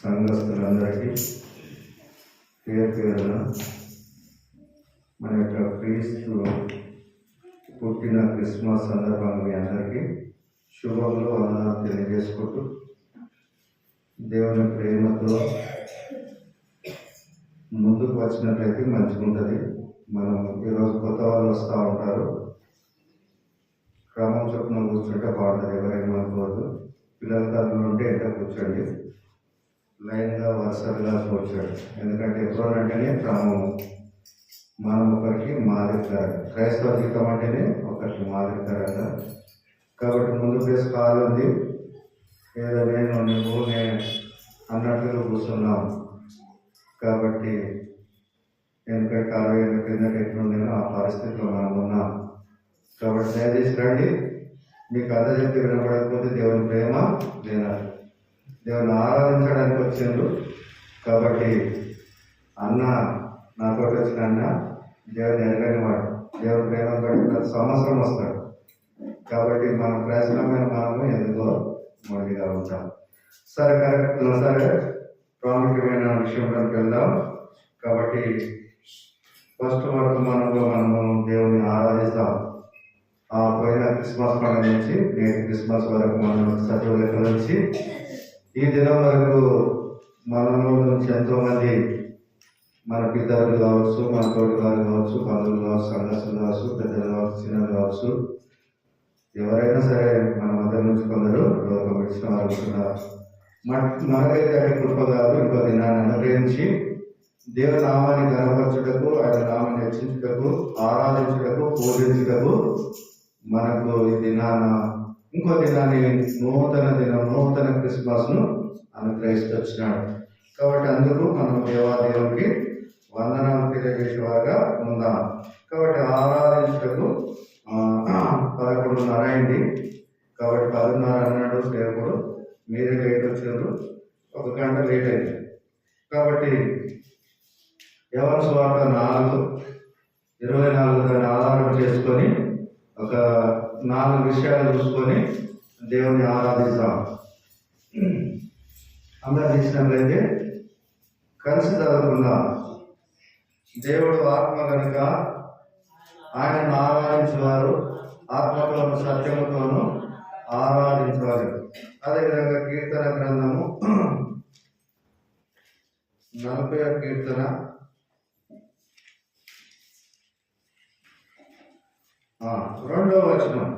సంఘస్థులందరికీ పేరున మన యొక్క క్రీస్తు పుట్టిన క్రిస్మస్ సందర్భంగా మీ అందరికీ శుభములు వందనాలు తెలియజేసుకుంటూ, దేవుని ప్రేమతో ముందుకు వచ్చినట్లయితే మంచిగా ఉంటుంది. మనం ఈరోజు కొత్త వాళ్ళు వస్తూ ఉంటారు, క్రమం చొప్పున కూర్చుంటే బాగుంటుంది. ఎవరైనా అనుకోవద్దు. పిల్లల తరఫున ఉంటే ఎంత కూర్చోండి, లైన్గా వరుసగా కూర్చోండి. ఎందుకంటే ఎప్పుడు అంటేనే క్రమం. మనం ఒకరికి మాదిరికరంగా, క్రైస్తవ జీవితం అంటేనే ఒకరికి మాదిరికరంగా. కాబట్టి ముందు ప్లేస్ కాలు ఉంది, ఏదో నువ్వు నేను అన్నట్టుగా కూర్చున్నాం. కాబట్టి ఎందుకంటే 60 ఏళ్ళ కిందట ఎట్లుండేనో ఆ పరిస్థితిలో మనం ఉన్నాం. కాబట్టి దయచేసి రండి. మీకు కథ చెప్తే వినపడకపోతే దేవుని ప్రేమ వినాలి. దేవుని ఆరాధించడానికి వచ్చిండ్రు. కాబట్టి అన్న నాతో వచ్చిన అన్న దేవుని ఎరగని వాడు, దేవుని ప్రేమ బట్టి ప్రతి సంవత్సరం వస్తాడు. కాబట్టి మనం ప్రశ్నమైన మనము ఎందుకో మొదటిగా ఉంటాం. సరే, కరెక్ట్. సరే, ప్రాముఖ్యమైన విషయంలోకి వెళ్దాం. కాబట్టి ఫస్ట్ మనము దేవుని ఆరాధిస్తాం. ఆ పోయిన క్రిస్మస్ పండుగ నుంచి నేటి క్రిస్మస్ వరకు మనం సజీవ లెక్క నుంచి ఈ దినం వరకు మనలో నుంచి ఎంతోమంది మన పితరులు కావచ్చు, మన తోటి వారు కావచ్చు, బంధువులు కావచ్చు, సంఘస్థులు కావచ్చు, పెద్దలు కావచ్చు, చిన్నలు కావచ్చు, ఎవరైనా సరే మన మధ్య నుంచి కొందరు లోకం విడిచిన వారు ఉన్నారు. మనకైతే అది కృప కాదు. ఇంకో దినాన్ని అనుగ్రహించి దేవుని నామాన్ని గణపరచుటకు, ఆయన నామాన్ని హెచ్చించుటకు, ఆరాధించుటకు, పూజించుటకు మనకు ఈ దినాన ఇంకో దినాన్ని నూతన క్రిస్మస్ ను అనుగ్రహిస్తూ వచ్చినాడు. కాబట్టి అందుకు మనం దేవాదేవునికి వందనాలు తెలియజేసేవారుగా ఉందాం. కాబట్టి ఆరాధించుటకు 11:30 అయింది. కాబట్టి 10:30 అన్నాడు సేవకుడు. మీరే లేట్ వచ్చారు, 1 గంట లేట్ అయింది. కాబట్టి యోహాను సువార్త 4:24 దాన్ని ఆధారం చేసుకొని ఒక 4 విషయాలు చూసుకొని దేవుని ఆరాధిస్తాం. అందరూ తీసినట్లయితే కలిసి చదువుకుందాం. దేవుడు ఆత్మ కనుక ఆయనను ఆరాధించేవారు ఆత్మతోను సత్యముతోను ఆరాధించాలి. అదేవిధంగా కీర్తన గ్రంథము 40వ కీర్తన 2వ వచనం.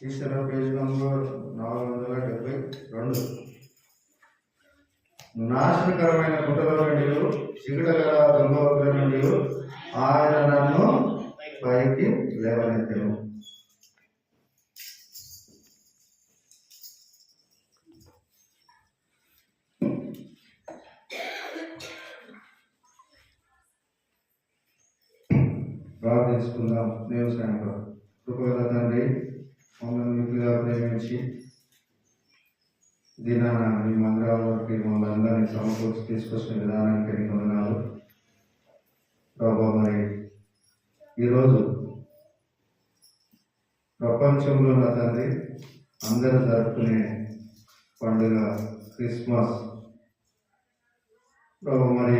ఈశ్వర పేజ్ నంబర్ 472. నాశనకరమైన గుట్టల నుండి, చిగుటగల దొంగల నుండి ఆయన నన్ను పైకి లేవనెత్తెను. ప్రార్థించుకుందాం. నేను సాయంత్రం కృపగల తండ్రి, మమ్మల్ని మిక్కుగా ప్రేమించి దినాన మీ మందిరాలకి మమ్మల్ని అందరినీ సమకూర్చి తీసుకొచ్చిన విధానానికి ఎన్ని వందనాలు ప్రభా. మరి ఈరోజు ప్రపంచంలో నా తండ్రి అందరూ జరుపుకునే పండుగ క్రిస్మస్ ప్రభా. మరి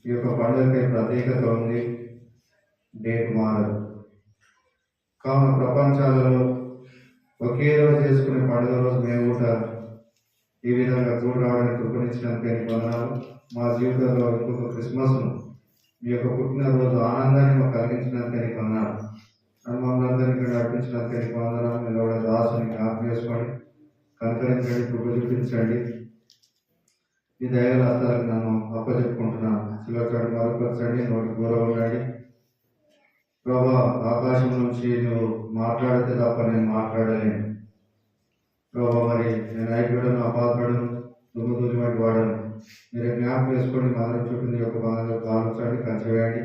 ఈ యొక్క పండుగకి ప్రత్యేకత ఉంది, డేట్ మారదు. కావున ప్రపంచాలలో ఒకే రోజు చేసుకునే పండుగ రోజు మేము కూడా ఈ విధంగా కూడి రావడానికి కృపణించినందుకు ఎన్ని వందనాలు. మా జీవితంలో ఇంకొక క్రిస్మస్ను, మీ యొక్క పుట్టినరోజు ఆనందాన్ని మాకు కలిగించినందుకు ఎన్ని వందనాలు. మమ్మల్ని అందరికీ నడిపించినందుకు ఎన్ని వందనాలు. మీరు కూడా దాసుని జ్ఞాపకం చేసుకోండి, కనుకరించండి, కృప చూపించండి. ఈ దయగల హస్తాలకు నన్ను అప్పచెప్పుకుంటున్నాను. శిలచాడు మరొకర్చండి, నోటి కూర ఉండండి ప్రభా. ఆకాశం నుంచి నువ్వు మాట్లాడితే తప్ప నేను మాట్లాడలేను ప్రభా. మరి నేను ఐక్యుడను, అపాత్రుడను, దుమ్ముదూలివంటి వాడను. మీరు జ్ఞాపకం చేసుకోండి. మదన చుట్టూ యొక్క బాధలు కాల్చండి, కంచివేయండి.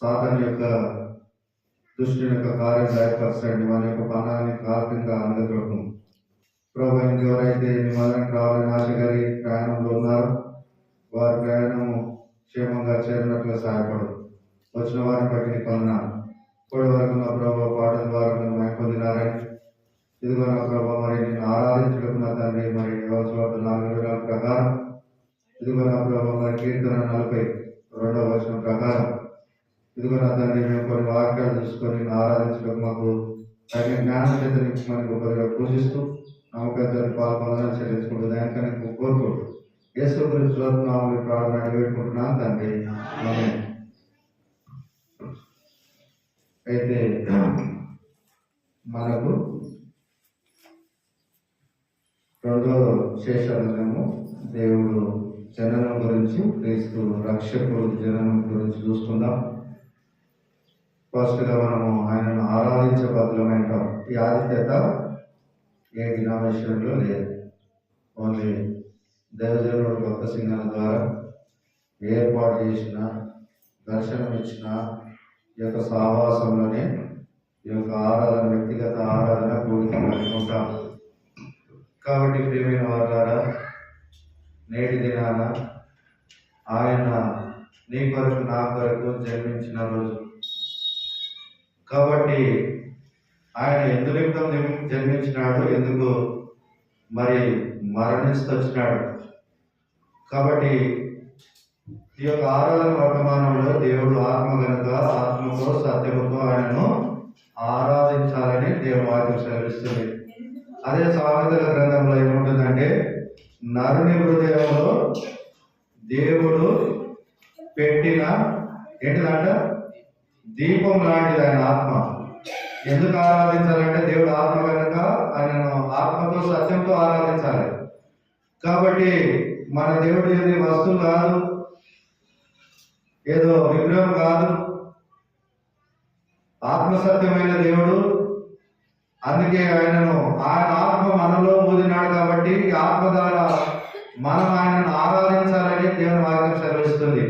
సాతాను యొక్క దుష్టుని యొక్క కార్యం గాయపరచండి. మన యొక్క పనాన్ని కాల్పింగా అందజోటం ప్రభా. ఇంకెవరైతే మీ మదనకు రావాలని ఆశ కలిగి ప్రయాణంలో ఉన్నారో వారి ప్రయాణము క్షేమంగా చేరినట్లుగా సహాయపడు. వచ్చిన వారిని బట్టి నీకు వందనాలు. ఇప్పటి వరకు నా ప్రభావ పాటల ద్వారా మేము పొందినారని ఇదిగో నా ప్రభావ మరి నేను ఆరాధించడం నా తండ్రి మరి యోగ 4 ప్రకారం ఇదిగో నా ప్రభావ మరి కీర్తన 42వ ప్రకారం ఇదిగో నా తండ్రి మేము కొన్ని వాక్యాలు తీసుకొని ఆరాధించడం మాకు తగిన జ్ఞానం చేత నింపమని గొప్పగా పూజిస్తూ నమ్మకాన్ని పాల్గొనాలని చెల్లించుకుంటూ దానికన్నా కోరుకుంటూ యేసు క్రీస్తు నామములో ప్రార్థన వేడుకుంటున్నాను తండ్రి ఆమేన్. అయితే మనకు రెండో శేషము దేవుడు జననం గురించి క్రీస్తు రక్షకుడు జననం గురించి చూసుకుందాం. ఫస్ట్గా మనము ఆయనను ఆరాధించే బదులమైన ఈ ఆధిక్యత ఏ డినామినేషన్లో లేదు. ఓన్లీ దేవజనుడు భక్త సింగాల ద్వారా ఏర్పాటు చేసిన దర్శనం ఇచ్చిన ఈ యొక్క సహవాసంలోనే ఈ యొక్క ఆరాధన వ్యక్తిగత ఆరాధన కూడిక అనుకుంటాం. కాబట్టి ప్రియమైన వారులారా, నేటి దినాన ఆయన నీ కొరకు నా కొరకు జన్మించిన రోజు కాబట్టి ఆయన ఎందుకు జన్మించినాడు, ఎందుకు మరి మరణిస్తూ వచ్చినాడు. కాబట్టి ఈ యొక్క ఆరాధన వర్తమానంలో దేవుడు ఆత్మ కనుక ఆత్మతో సత్యముతో ఆయనను ఆరాధించాలని దేవుడు వాక్యం సెలవిస్తుంది. అదే సామెతల గ్రంథంలో ఏముంటుందంటే, నరుని హృదయంలో దేవుడు పెట్టిన ఏంటిదంట దీపం లాంటిది ఆయన ఆత్మ. ఎందుకు ఆరాధించాలంటే దేవుడు ఆత్మ కనుక ఆయనను ఆత్మతో సత్యంతో ఆరాధించాలి. కాబట్టి మన దేవుడు ఏది వస్తువు కాదు, ఏదో విగ్రహం కాదు, ఆత్మసత్యమైన దేవుడు. అందుకే ఆయన ఆత్మ మనలో ఊదినాడు. కాబట్టి ఈ ఆత్మ ద్వారా మనం ఆయనను ఆరాధించాలని దేవుని వాక్యం సెలవిస్తుంది.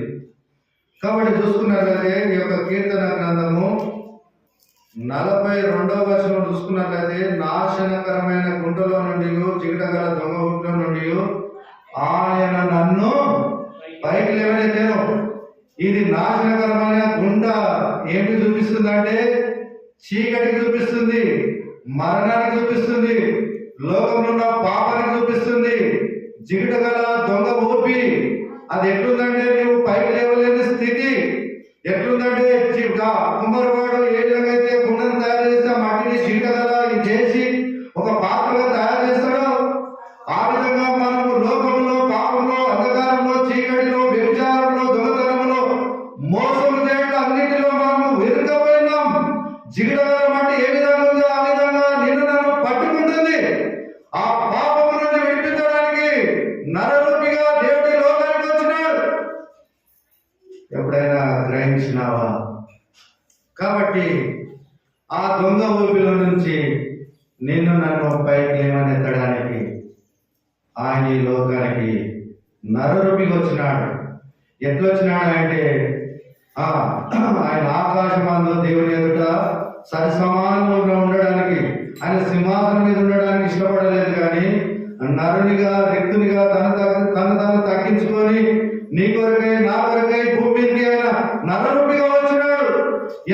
కాబట్టి చూసుకున్నట్లయితే ఈ యొక్క కీర్తన గ్రంథము 42వ చూసుకున్నట్లయితే, నాశనకరమైన గుంటలో నుండి చిగటగల దొంగ గుంటలో నుండి ఆయన నన్ను పైకి లేవనెత్తెను. ఇది నాశనకరమైన గుంట ఏంటి చూపిస్తుందంటే, చీకటికి చూపిస్తుంది, మరణానికి చూపిస్తుంది, లోకంలో ఉన్న పాపానికి చూపిస్తుంది. జిగటగల దొంగ ఊపి అది ఎట్లుందంటే, నువ్వు పైకి లేవలేని స్థితి ఎట్లుందంటే, కుమ్మరివాడు ఏ విధంగా అయితే గుండెను తయారు చేస్తే మట్టిని జిగటగల చేసి ఒక పాత్రగా తయారు చేస్తాడో, ఆ విధంగా మనము లోకంలో, పాపంలో, అంధకారంలో, చీకటిలో, వ్యభిచారంలో, దొంగతనంలో, మోసం చేయడం అన్నిటిలో మనము వెనుకపోయినాం. జిగటగల మట్టి ఏ విధంగా ఉందో ఆ విధంగా నిన్ను నన్ను పట్టుకుంటుంది. ఆ పాపము నుండి విడిపించడానికి నరరూపిగా దేవుడి లోకానికి వచ్చినాడు. ఎప్పుడైనా గ్రహించినావా? కాబట్టి ఆ దొంగ ఊపిలో నుంచి నిన్ను నన్ను పైకి లేవనెత్తడానికి ఆయన ఈ లోకానికి నరరూపిగా వచ్చినాడు. ఎట్లా వచ్చినాడు అంటే, ఆయన ఆకాశమందు దేవుని ఎదుట సరి సమానంగా ఉండడానికి, ఆయన సింహాసనం మీద ఉండడానికి ఇష్టపడలేదు. కానీ నరునిగా, రిక్తునిగా తను తగ్గించుకొని నీ కొరకై నా కొరకై భూమికి ఆయన నరరూపిగా వచ్చినాడు.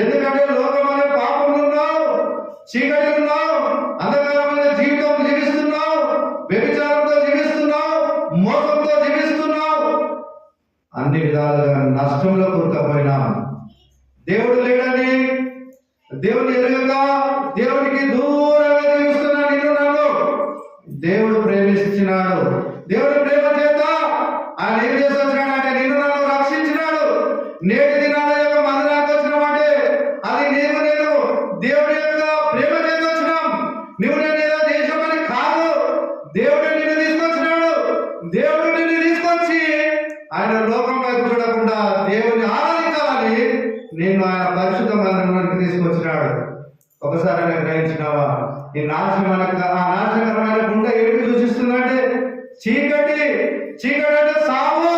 ఎందుకంటే లోకం అనే పాపంలో ఉన్నావు, చీకటి ఉన్నావు, అంధకారమైన జీవితం జీవిస్తున్నావు, వ్యభిచారంతో జీవిస్తున్నావు, మోసంతో జీవిస్తున్నావు, అన్ని విధాలుగా నష్టంలో కూరుకుపోయినా దేవుడు లేడని దేవుని ఎరుగగా దేవునికి దూరంగా జీవిస్తున్నా నిన్ను నన్ను దేవుడు ప్రేమించినాడు. దేవుడి ప్రేమ చేత ఆయన ఏం చేసి వచ్చినాడంటే నిన్ను నన్ను రక్షించినాడు. నేటి దినాల యొక్క మందిరానికి వచ్చినామంటే అది నేను దేవుడి యొక్క ప్రేమ చేత వచ్చినాం. నువ్వు నేను ఏదో దేశమని కాదు, దేవుడు నిన్ను తీసుకొచ్చినాడు. దేవుడు నిన్ను తీసుకొచ్చి ఆయన లోకం వైపు చూడకుండా దేవుని ఆరాధించాలని నేను ఆయన పరిశుద్ధ మందిరంలోకి తీసుకొచ్చినాడు. ఒకసారి గ్రహించినావా? ఈ నాశనకరమైన గుండె ఏమిటి సూచిస్తుందంటే, చీకటి. చీకటి అంటే సావు,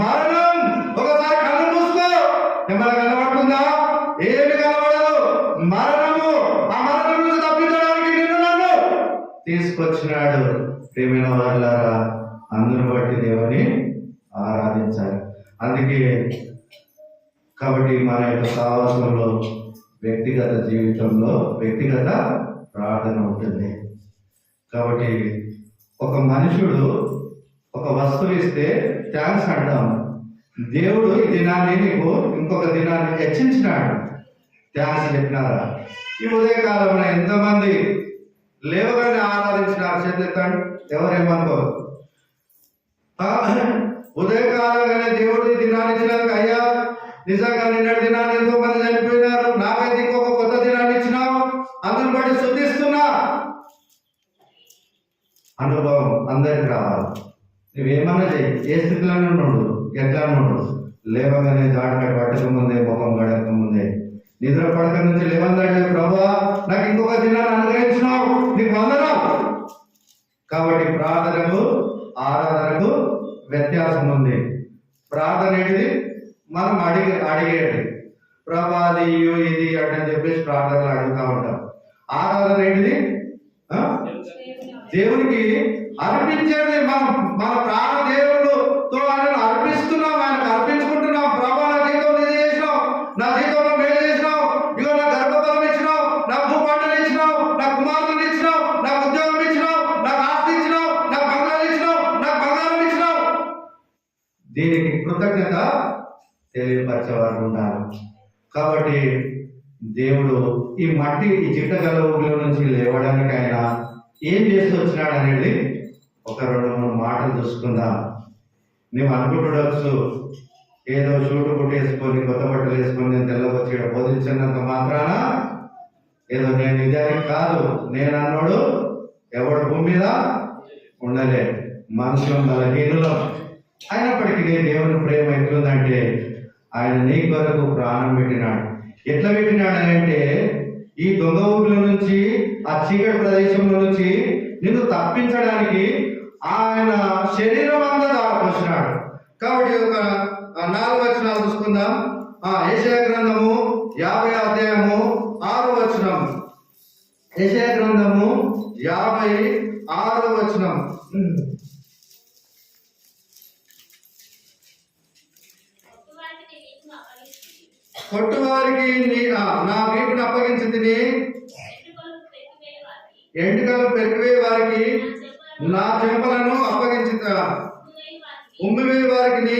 మరణం. ఒకసారి కళ్ళు మూసుకో, ఏమైనా కనబడుతుందా? ఏమి కనబడదు. మరణము. ఆ మరణం నుంచి తప్పించడానికి నిన్ను నన్ను తీసుకొచ్చినాడు. ప్రియమైన వారులారా, అందును బట్టి దేవుని ఆరాధించాలి. అందుకే కాబట్టి మన యొక్క సహవాసంలో వ్యక్తిగత జీవితంలో వ్యక్తిగత ప్రార్థన ఉంటుంది. కాబట్టి ఒక మనుషుడు ఒక వస్తువు ఇస్తే థ్యాంక్స్ అంటాం. దేవుడు ఈ దినాన్ని నీకు ఇంకొక దినాన్ని హెచ్చించినాడు, థ్యాంక్స్ చెప్పినారా? ఈ ఉదయకాలంలో ఎంతమంది లేవగానే ఆరాధించినారు? చేతులెత్తండి. ఎవరేమనుకోరు. ఉదయకాలంగానే దేవుడు ఈ దినాన్ని ఇచ్చినందుకు అయ్యా నిజంగా నిన్నటి దినాన్ని ఎంతో మంది చనిపోయినారు, నాకైతే ఇంకొక కొత్త దినాన్ని ఇచ్చినావు, అందుని బట్టి శుద్ధిస్తున్నా అనుభవం అందరికి రావాలి. నువ్వేమన్నా చెయ్యి, ఏ స్థితిలోనే ఉండు, ఎట్లా ఉండు, లేవగానే దాడిపై పట్టక ముందే, ముఖం గడక ముందే, నిద్ర పడక నుంచి లేవందాడే, ప్రభువా నాకు ఇంకొక దినాన్ని అనుగ్రహించినావు, నీకు వందనం. కాబట్టి ప్రార్థనకు ఆరాధనకు వ్యత్యాసం ఉంది. ప్రార్థన ఏంటిది? మనం అడిగేది ప్రభా అది ఇది అంటే చెప్పేసి ప్రార్థనలు అడుగుతూ ఉంటాం. ఆరాధన ఏంటిది? దేవునికి అర్పించేది. మన ప్రాణ దేవుడితో ఆయన అర్పిస్తున్నాం, ఆయనకు అర్పించుకుంటున్నాం. ప్రభా నా జీవితంలో ఇది చేసినావు, నా జీవితంలో మేలు చేసినావు, ఇగో నా గర్భఫలం ఇచ్చినావు, నా భూపంటలు ఇచ్చినావు, నా కుమారులను ఇచ్చినావు, నాకు ఉద్యోగం ఇచ్చినావు, నాకు ఆస్తి ఇచ్చినావు, నాకు బంగారం ఇచ్చినావు, నాకు బంగారం ఇచ్చినావు. దీనికి కృతజ్ఞత తెలియపరచేవారు ఉన్నారు. కాబట్టి దేవుడు ఈ చిట్టగల ఊరిలో నుంచి లేవడానికి ఆయన ఏం చేస్తూ వచ్చినాడు అనేది ఒక 2-3 మాటలు చూసుకుందాం. నువ్వు అనుకుంటుండొచ్చు, ఏదో షూటు కుట్టేసుకొని కొత్త బట్టలు వేసుకొని నేను తెల్లవచ్చి బోధించినంత మాత్రాన ఏదో నేను ఇదానికి కాదు. నేను అన్నోడు ఎవడు భూమి మీద ఉండలే, మనుషులు బలహీనులం. అయినప్పటికీ దేవుని ప్రేమ ఎట్లుందంటే ఆయన నీ కొరకు ప్రాణం పెట్టినాడు. ఎట్లా పెట్టినాడు అంటే ఈ దొంగ ఊపిలో నుంచి, ఆ చీకటి ప్రదేశంలో నుంచి నిన్ను తప్పించడానికి ఆయన శరీరం అంతా దారిపోసినాడు. కాబట్టి ఒక 4 వచనాలు చూసుకుందాం. యెషయా గ్రంథము 50వ అధ్యాయము 6వ వచనం. యెషయా గ్రంథము 56వ వచనం. కొట్టువారికి నా వీపును అప్పగించి ఎండుకలు పెరిగివే వారికి నా చెంపలను అప్పగించి, ఉమ్మివే వారికి,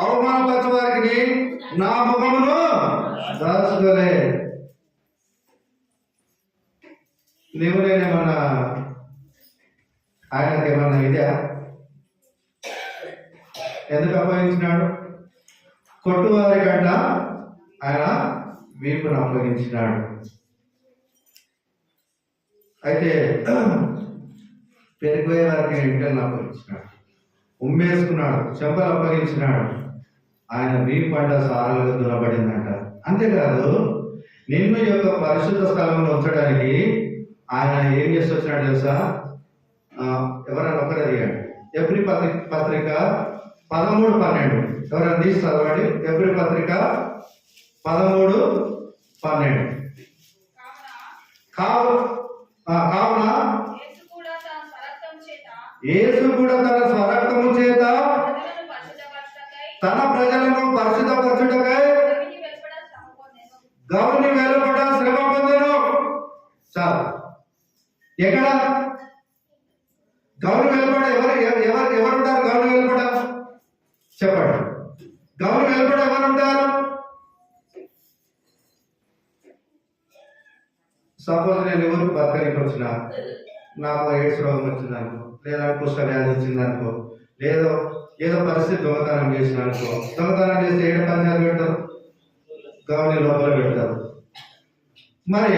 అవమానపరచు వారికి నా ముఖమును దాచుకోలే. నీవు నేనేమన్నా ఆయనకేమన్నా ఇదే? ఎందుకు అప్పగించినాడు? కొట్టువారి కన్నా ఆయన వీపును అప్పగించినాడు. అయితే పెరిగిపోయే వారికి ఎంటలను అప్పగించినాడు, ఉమ్మేసుకున్నాడు, చెంపలు అప్పగించినాడు. ఆయన వీపు పంట సారాలుగా దురబడిందంట. అంతేకాదు నిన్ను యొక్క పరిశుద్ధ స్థలంలో ఉంచడానికి ఆయన ఏం చేసి వచ్చినాడు తెలుసా? ఎవరైనా ఒకరు అడిగాడు. ఎబ్రీ పత్రిక 13:12 ఎవరైనా తీసి చదవండి. ఎబ్రీ పత్రిక 13:12. కావున యేసు కూడా తన స్వరక్తము చేత తన ప్రజలను పరిశుద్ధపరచుటకై గౌని వెలుపడ శ్రమ పొందెను. చాలు. ఎక్కడ గౌని వెలుపడ ఎవరుంటారు? గౌని వెలుపడ చెప్పండి. గౌని వెలుపడ ఎవరుంటారు? సపోజ్ నేను ఎవరికి బతకనికి వచ్చిన, నాకు ఎయిడ్స్ రోగం వచ్చిందనుకో, లేదా కుష్ఠవ్యాధి వచ్చిందనుకో, ఏదో పరిస్థితి దొంగతనం చేసిన అనుకో, దొంగతనం చేస్తే ఏడు పంచాలు పెడతారు, గౌని లోపల పెడతారు. మరి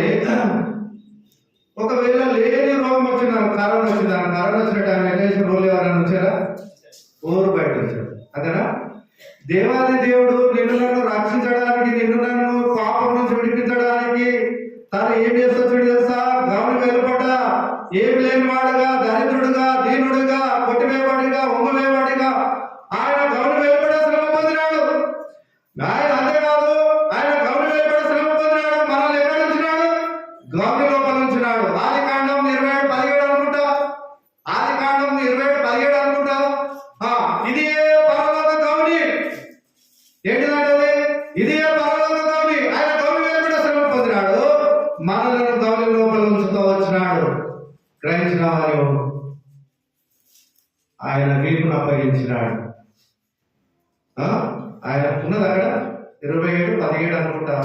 ఒకవేళ లేని రోగం వచ్చింది, కరోనా వచ్చింది, కరోనా వచ్చిన టైం ఎట్లా రోలు ఎవరైనా వచ్చారా? ఊరు బయట వచ్చారు. అదేనా? దేవాది దేవుడు నిన్ను నన్ను రక్షించడానికి, నిన్ను నన్ను పాపం నుంచి విడిపించడానికి తను ఏం చేస్తాడు తెలుసా? గౌని వెలుపట ఏమి లేని వాడుగా, దరిద్రుడుగా, దీనుడుగా, కొట్టివేవాడిగా, ఉమ్మవేవాడిగా ఆయన గౌని వెలుపట శ్రమ పొందినాడు. ఆయన అంతేకాదు, ఆయన గౌని వెలుపట శ్రమ పొందినాడు. మనల్ని ఎక్కడ ఉంచినాడు? గౌని లోపల ఉంచినాడు. ఆదికాండం 27:17 అనుకుంటా. ఆదికాండం 27:17 అనుకుంటా. ఇది పరలోక గౌని. ఏంటిదంటే ఇది పరలోక గౌని. ఆయన గౌని వెలుపట శ్రమ పొందినాడు, మనలను గౌలి లోపల ఉంచుతూ వచ్చినాడు. గ్రహించిన వారు ఆయన వీపును అప్పగించినాడు. ఆయన ఉన్నది అక్కడ 27:17 అనుకుంటా,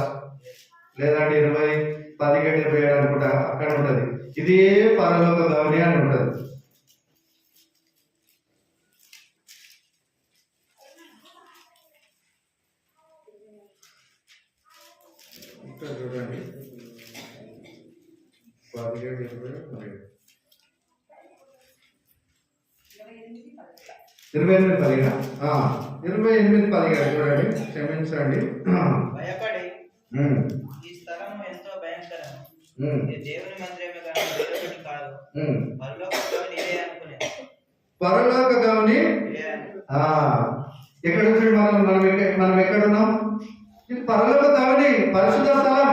లేదంటే 20:17-27 అనుకుంటా, అక్కడ ఉంటది. ఇదే పరలోక గౌని అని ఉంటది. ఇక్కడ చూడండి 17-28 28-17 చూడండి. క్షమించండి. భయపడి ఈ స్థలము ఎంతో భయంకరము, ఇది దేవుని మందిరమే కానీ వేరొకటి కాదు, పరలోక గౌని ఇదే అనుకునే. పరలోక గౌని ఎక్కడ వచ్చాడు? మనం ఎక్కడున్నాం? ఇది పరలోక గౌని, పరిశుద్ధ స్థలం.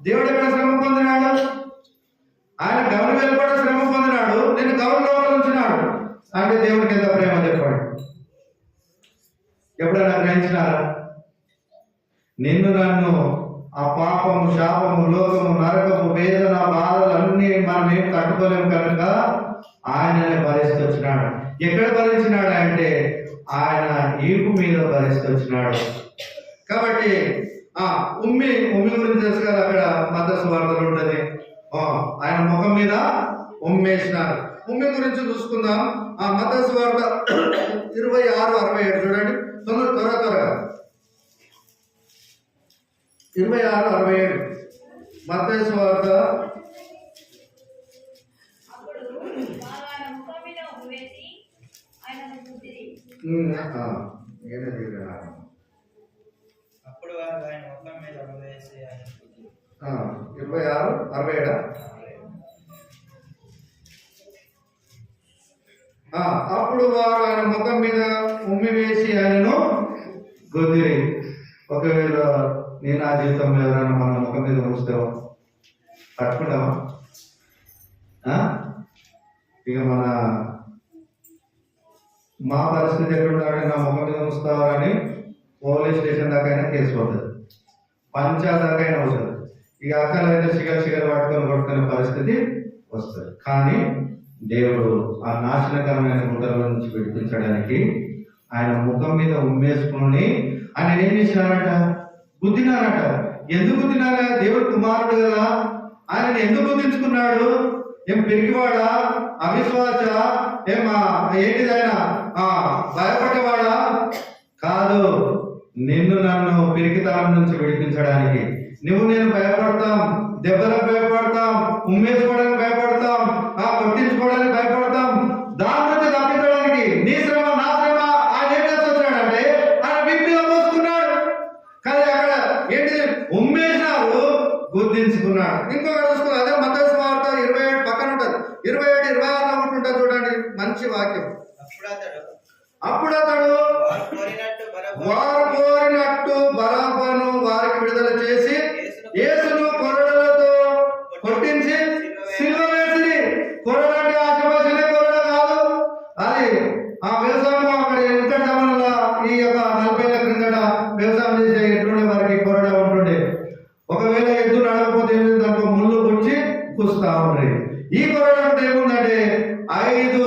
దేవుడు ఎక్కడ శ్రమ పొందినాడు? ఆయన గౌని వెళ్ళిపడి శ్రమ పొందినాడు. నేను గౌని లోపల ఉంచినాడు అంటే దేవుడికి ఎంత ప్రేమ చెప్పాడు. ఎప్పుడైనా గ్రహించినారా? నిన్ను నన్ను ఆ పాపము, శాపము, లోకము, నరకము, వేదన, బాధలు అన్ని మనం ఏం తట్టుకోలేము కనుక ఆయననే భరిస్తూ వచ్చినాడు. ఎక్కడ భరించినాడు అంటే ఆయన ఈపు మీద భరిస్తూ వచ్చినాడు. కాబట్టి ఉమ్మి గురించి తెలుసు కదా, అక్కడ మత్తయి సువార్తలో ఉంటది. ఆయన ముఖం మీద ఉమ్మేసినారు. ఉమ్మి గురించి చూసుకుందాం. మత్తయి సువార్త 26:67 చూడండి. త్వరగా 26:67 మత్తయి సువార్త. అప్పుడు వారు ఆయన ముఖం మీద ఉమ్మివేసి 26:67 అప్పుడు వారు ఆయన ముఖం మీద ఉమ్మి వేసి ఆయనను గొద్దిరి. ఒకవేళ నేను నా జీవితంలో ఎవరైనా మన ముఖం మీద ఉంచుతావా? పట్టుకుంటావా? ఇక మా పరిస్థితి ఎక్కడుంటే నా ముఖం మీద ఉంచుతావా అని పోలీస్ స్టేషన్ దాకా కేసు పడుతుంది, పంచాయత్ దాకా వస్తుంది. ఇక అక్కలైతే సిగర్ పట్టుకొని పరిస్థితి వస్తుంది. కానీ దేవుడు ఆ నాశనకరమైన గుండెల నుంచి విడిపించడానికి ఆయన ముఖం మీద ఉమ్మేసుకుని ఆయన ఏం చేసినారట? గుద్దినారట. ఎందుకు గుద్దినారా? దేవుడు కుమారుడు కదా, ఆయన ఎందుకు గుర్తించుకున్నాడు? ఏం పెరిగివాడా? అవిశ్వాస? ఏంటిదైనా భయపడేవాడా? కాదు, నిన్ను నన్ను పిరికితనం నుంచి విడిపించడానికి. నువ్వు నేను భయపడతాం, దెబ్బలకు భయపడతాం, ఉమ్మేసుకోవడానికి భయపడతాం, కొట్టించుకోవడానికి భయపడతాం. దాని నుంచి తప్పించడానికి నీ శ్రమ నా శ్రమ ఆయన ఏం చేస్తున్నాడంటే ఆయన విప్పిగా మోసుకున్నాడు. కానీ అక్కడ ఏంటి? ఉమ్మేసినారు, గుర్తించుకున్నాడు. ఇంకొకటి చూసుకున్నాడు. అదే మత్తయి సువార్త 27 పక్కన ఉంటుంది. 27-26 ఒకటి ఉంటుంది చూడండి, మంచి వాక్యం. అప్పుడు అతడు వారు కోరినట్టు బరబ్బను వారికి విడుదల చేసి యేసును కొరడలతో కొట్టించి సిలువ వేసి. కొరడంటే ఆశీర్వచనే కొరడ కాదు, అది వ్యవసాయం. అక్కడ ఎంత జమల ఈ యొక్క 40 ఏళ్ల క్రిందట వ్యవసాయం చేసే ఎట్లుండే వారికి కొరడ ఉంటుండే. ఒకవేళ ఎద్దు నడవకపోతే దాంట్లో ముళ్ళు గుచ్చి కూస్తా ఉండేది. ఈ కొరడ అంటే ఏముందంటే 5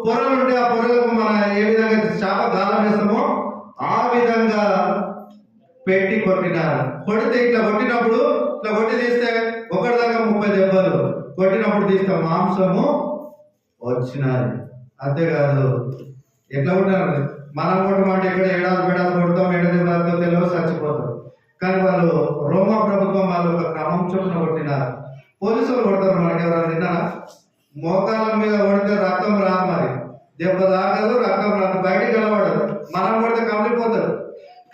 పొరలు ఉంటే ఆ పొరలకు మన ఏ విధంగా చేప గాలం వేస్తామో ఆ విధంగా పెట్టి కొట్టినారు. కొడితే ఇట్లా కొట్టినప్పుడు ఇట్లా కొట్టి తీస్తే ఒకటి దాకా 30 దెబ్బలు కొట్టినప్పుడు తీస్తే మాంసము వచ్చినారు. అంతేకాదు ఎట్లా కొట్టినారు? మనం కొట్టమంటే ఇక్కడ ఏడాది కొడతాం, ఏడాది తెలియదు చచ్చిపోతాం. కానీ వాళ్ళు రోమా ప్రభుత్వం వాళ్ళు ఒక క్రమం చొప్పున కొట్టినారు. పోలీసులు కొడతారు. మనకి ఎవరైనా తిన్నారా? మోకాల మీద కొడితే రక్తం రాదు, మరి దెబ్బ తాగదు, రక్తం రాదు, బయటికి వెళ్ళబడదు. మనం కొడితే కమిలిపోతారు.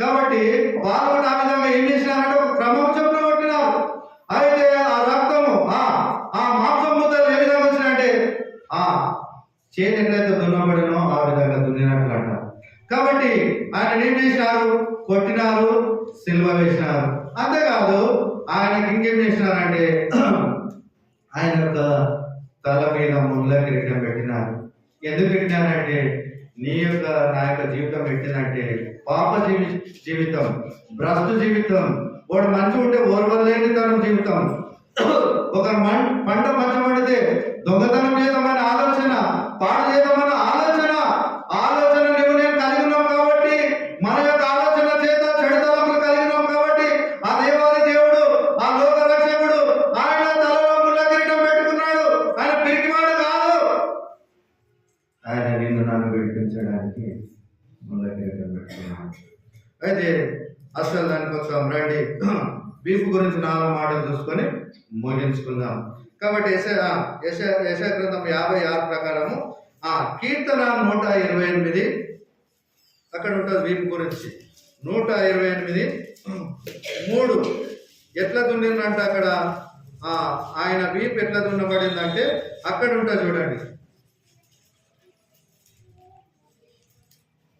కాబట్టి వాళ్ళు ఆ విధంగా ఏం చేసినారంటే ఒక క్రమం చొప్పున కొట్టినారు. అయితే ఆ రక్తము ఆ మాంసం ముద్దలు ఏ విధంగా వచ్చినాయంటే చేతి ఎట్లయితే దున్నబడినో ఆ విధంగా దున్నినట్లు అంటారు. కాబట్టి ఆయన ఏం చేసినారు? కొట్టినారు, సిలువ వేసినారు. అంతేకాదు ఆయనకి ఇంకేం చేసినారంటే ఆయన యొక్క తల మీద ముళ్ళ కిరీటం పెట్టినారు. ఎందుకు పెట్టినారంటే నీ యొక్క నా యొక్క జీవితం పెట్టినంటే పాప జీవితం, భ్రష్టు జీవితం, వాడు మంచి ఉంటే ఓర్వలేని తన జీవితం. ఒక పంట మంచి పడితే దొంగతనం చేద్దామనే ఆలోచన, పాడు చేద్దామనే ఆలోచన నువ్వు నేను కలిగి ఉన్నాం కాబట్టి, మన యొక్క ఆలోచన చేత చెడుతలములు కలిగి ఉన్నాం కాబట్టి, ఆ దేవాది దేవుడు, ఆ లోక రక్షకుడు ఆయన తలలో ముళ్ళ కిరీటం పెట్టుకున్నాడు. ఆయన పిరికివాడు కాదు. ఆయన నిన్ను నన్ను విడిపించడానికి ముళ్ళ కిరీటం పెట్టుకున్నాడు. అయితే అసలు దానికి వస్తాం రండి. వీపు గురించి 4 మాటలు చూసుకొని ముగించుకుందాం. కాబట్టి యెషయా గ్రంథం 56 ప్రకారము కీర్తన 128 అక్కడ ఉంటుంది వీపు గురించి. 128:3 ఎట్లా దున్నిందంట అక్కడ, ఆయన వీపు ఎట్లా దున్నబడిందంటే అక్కడ ఉంటుంది చూడండి.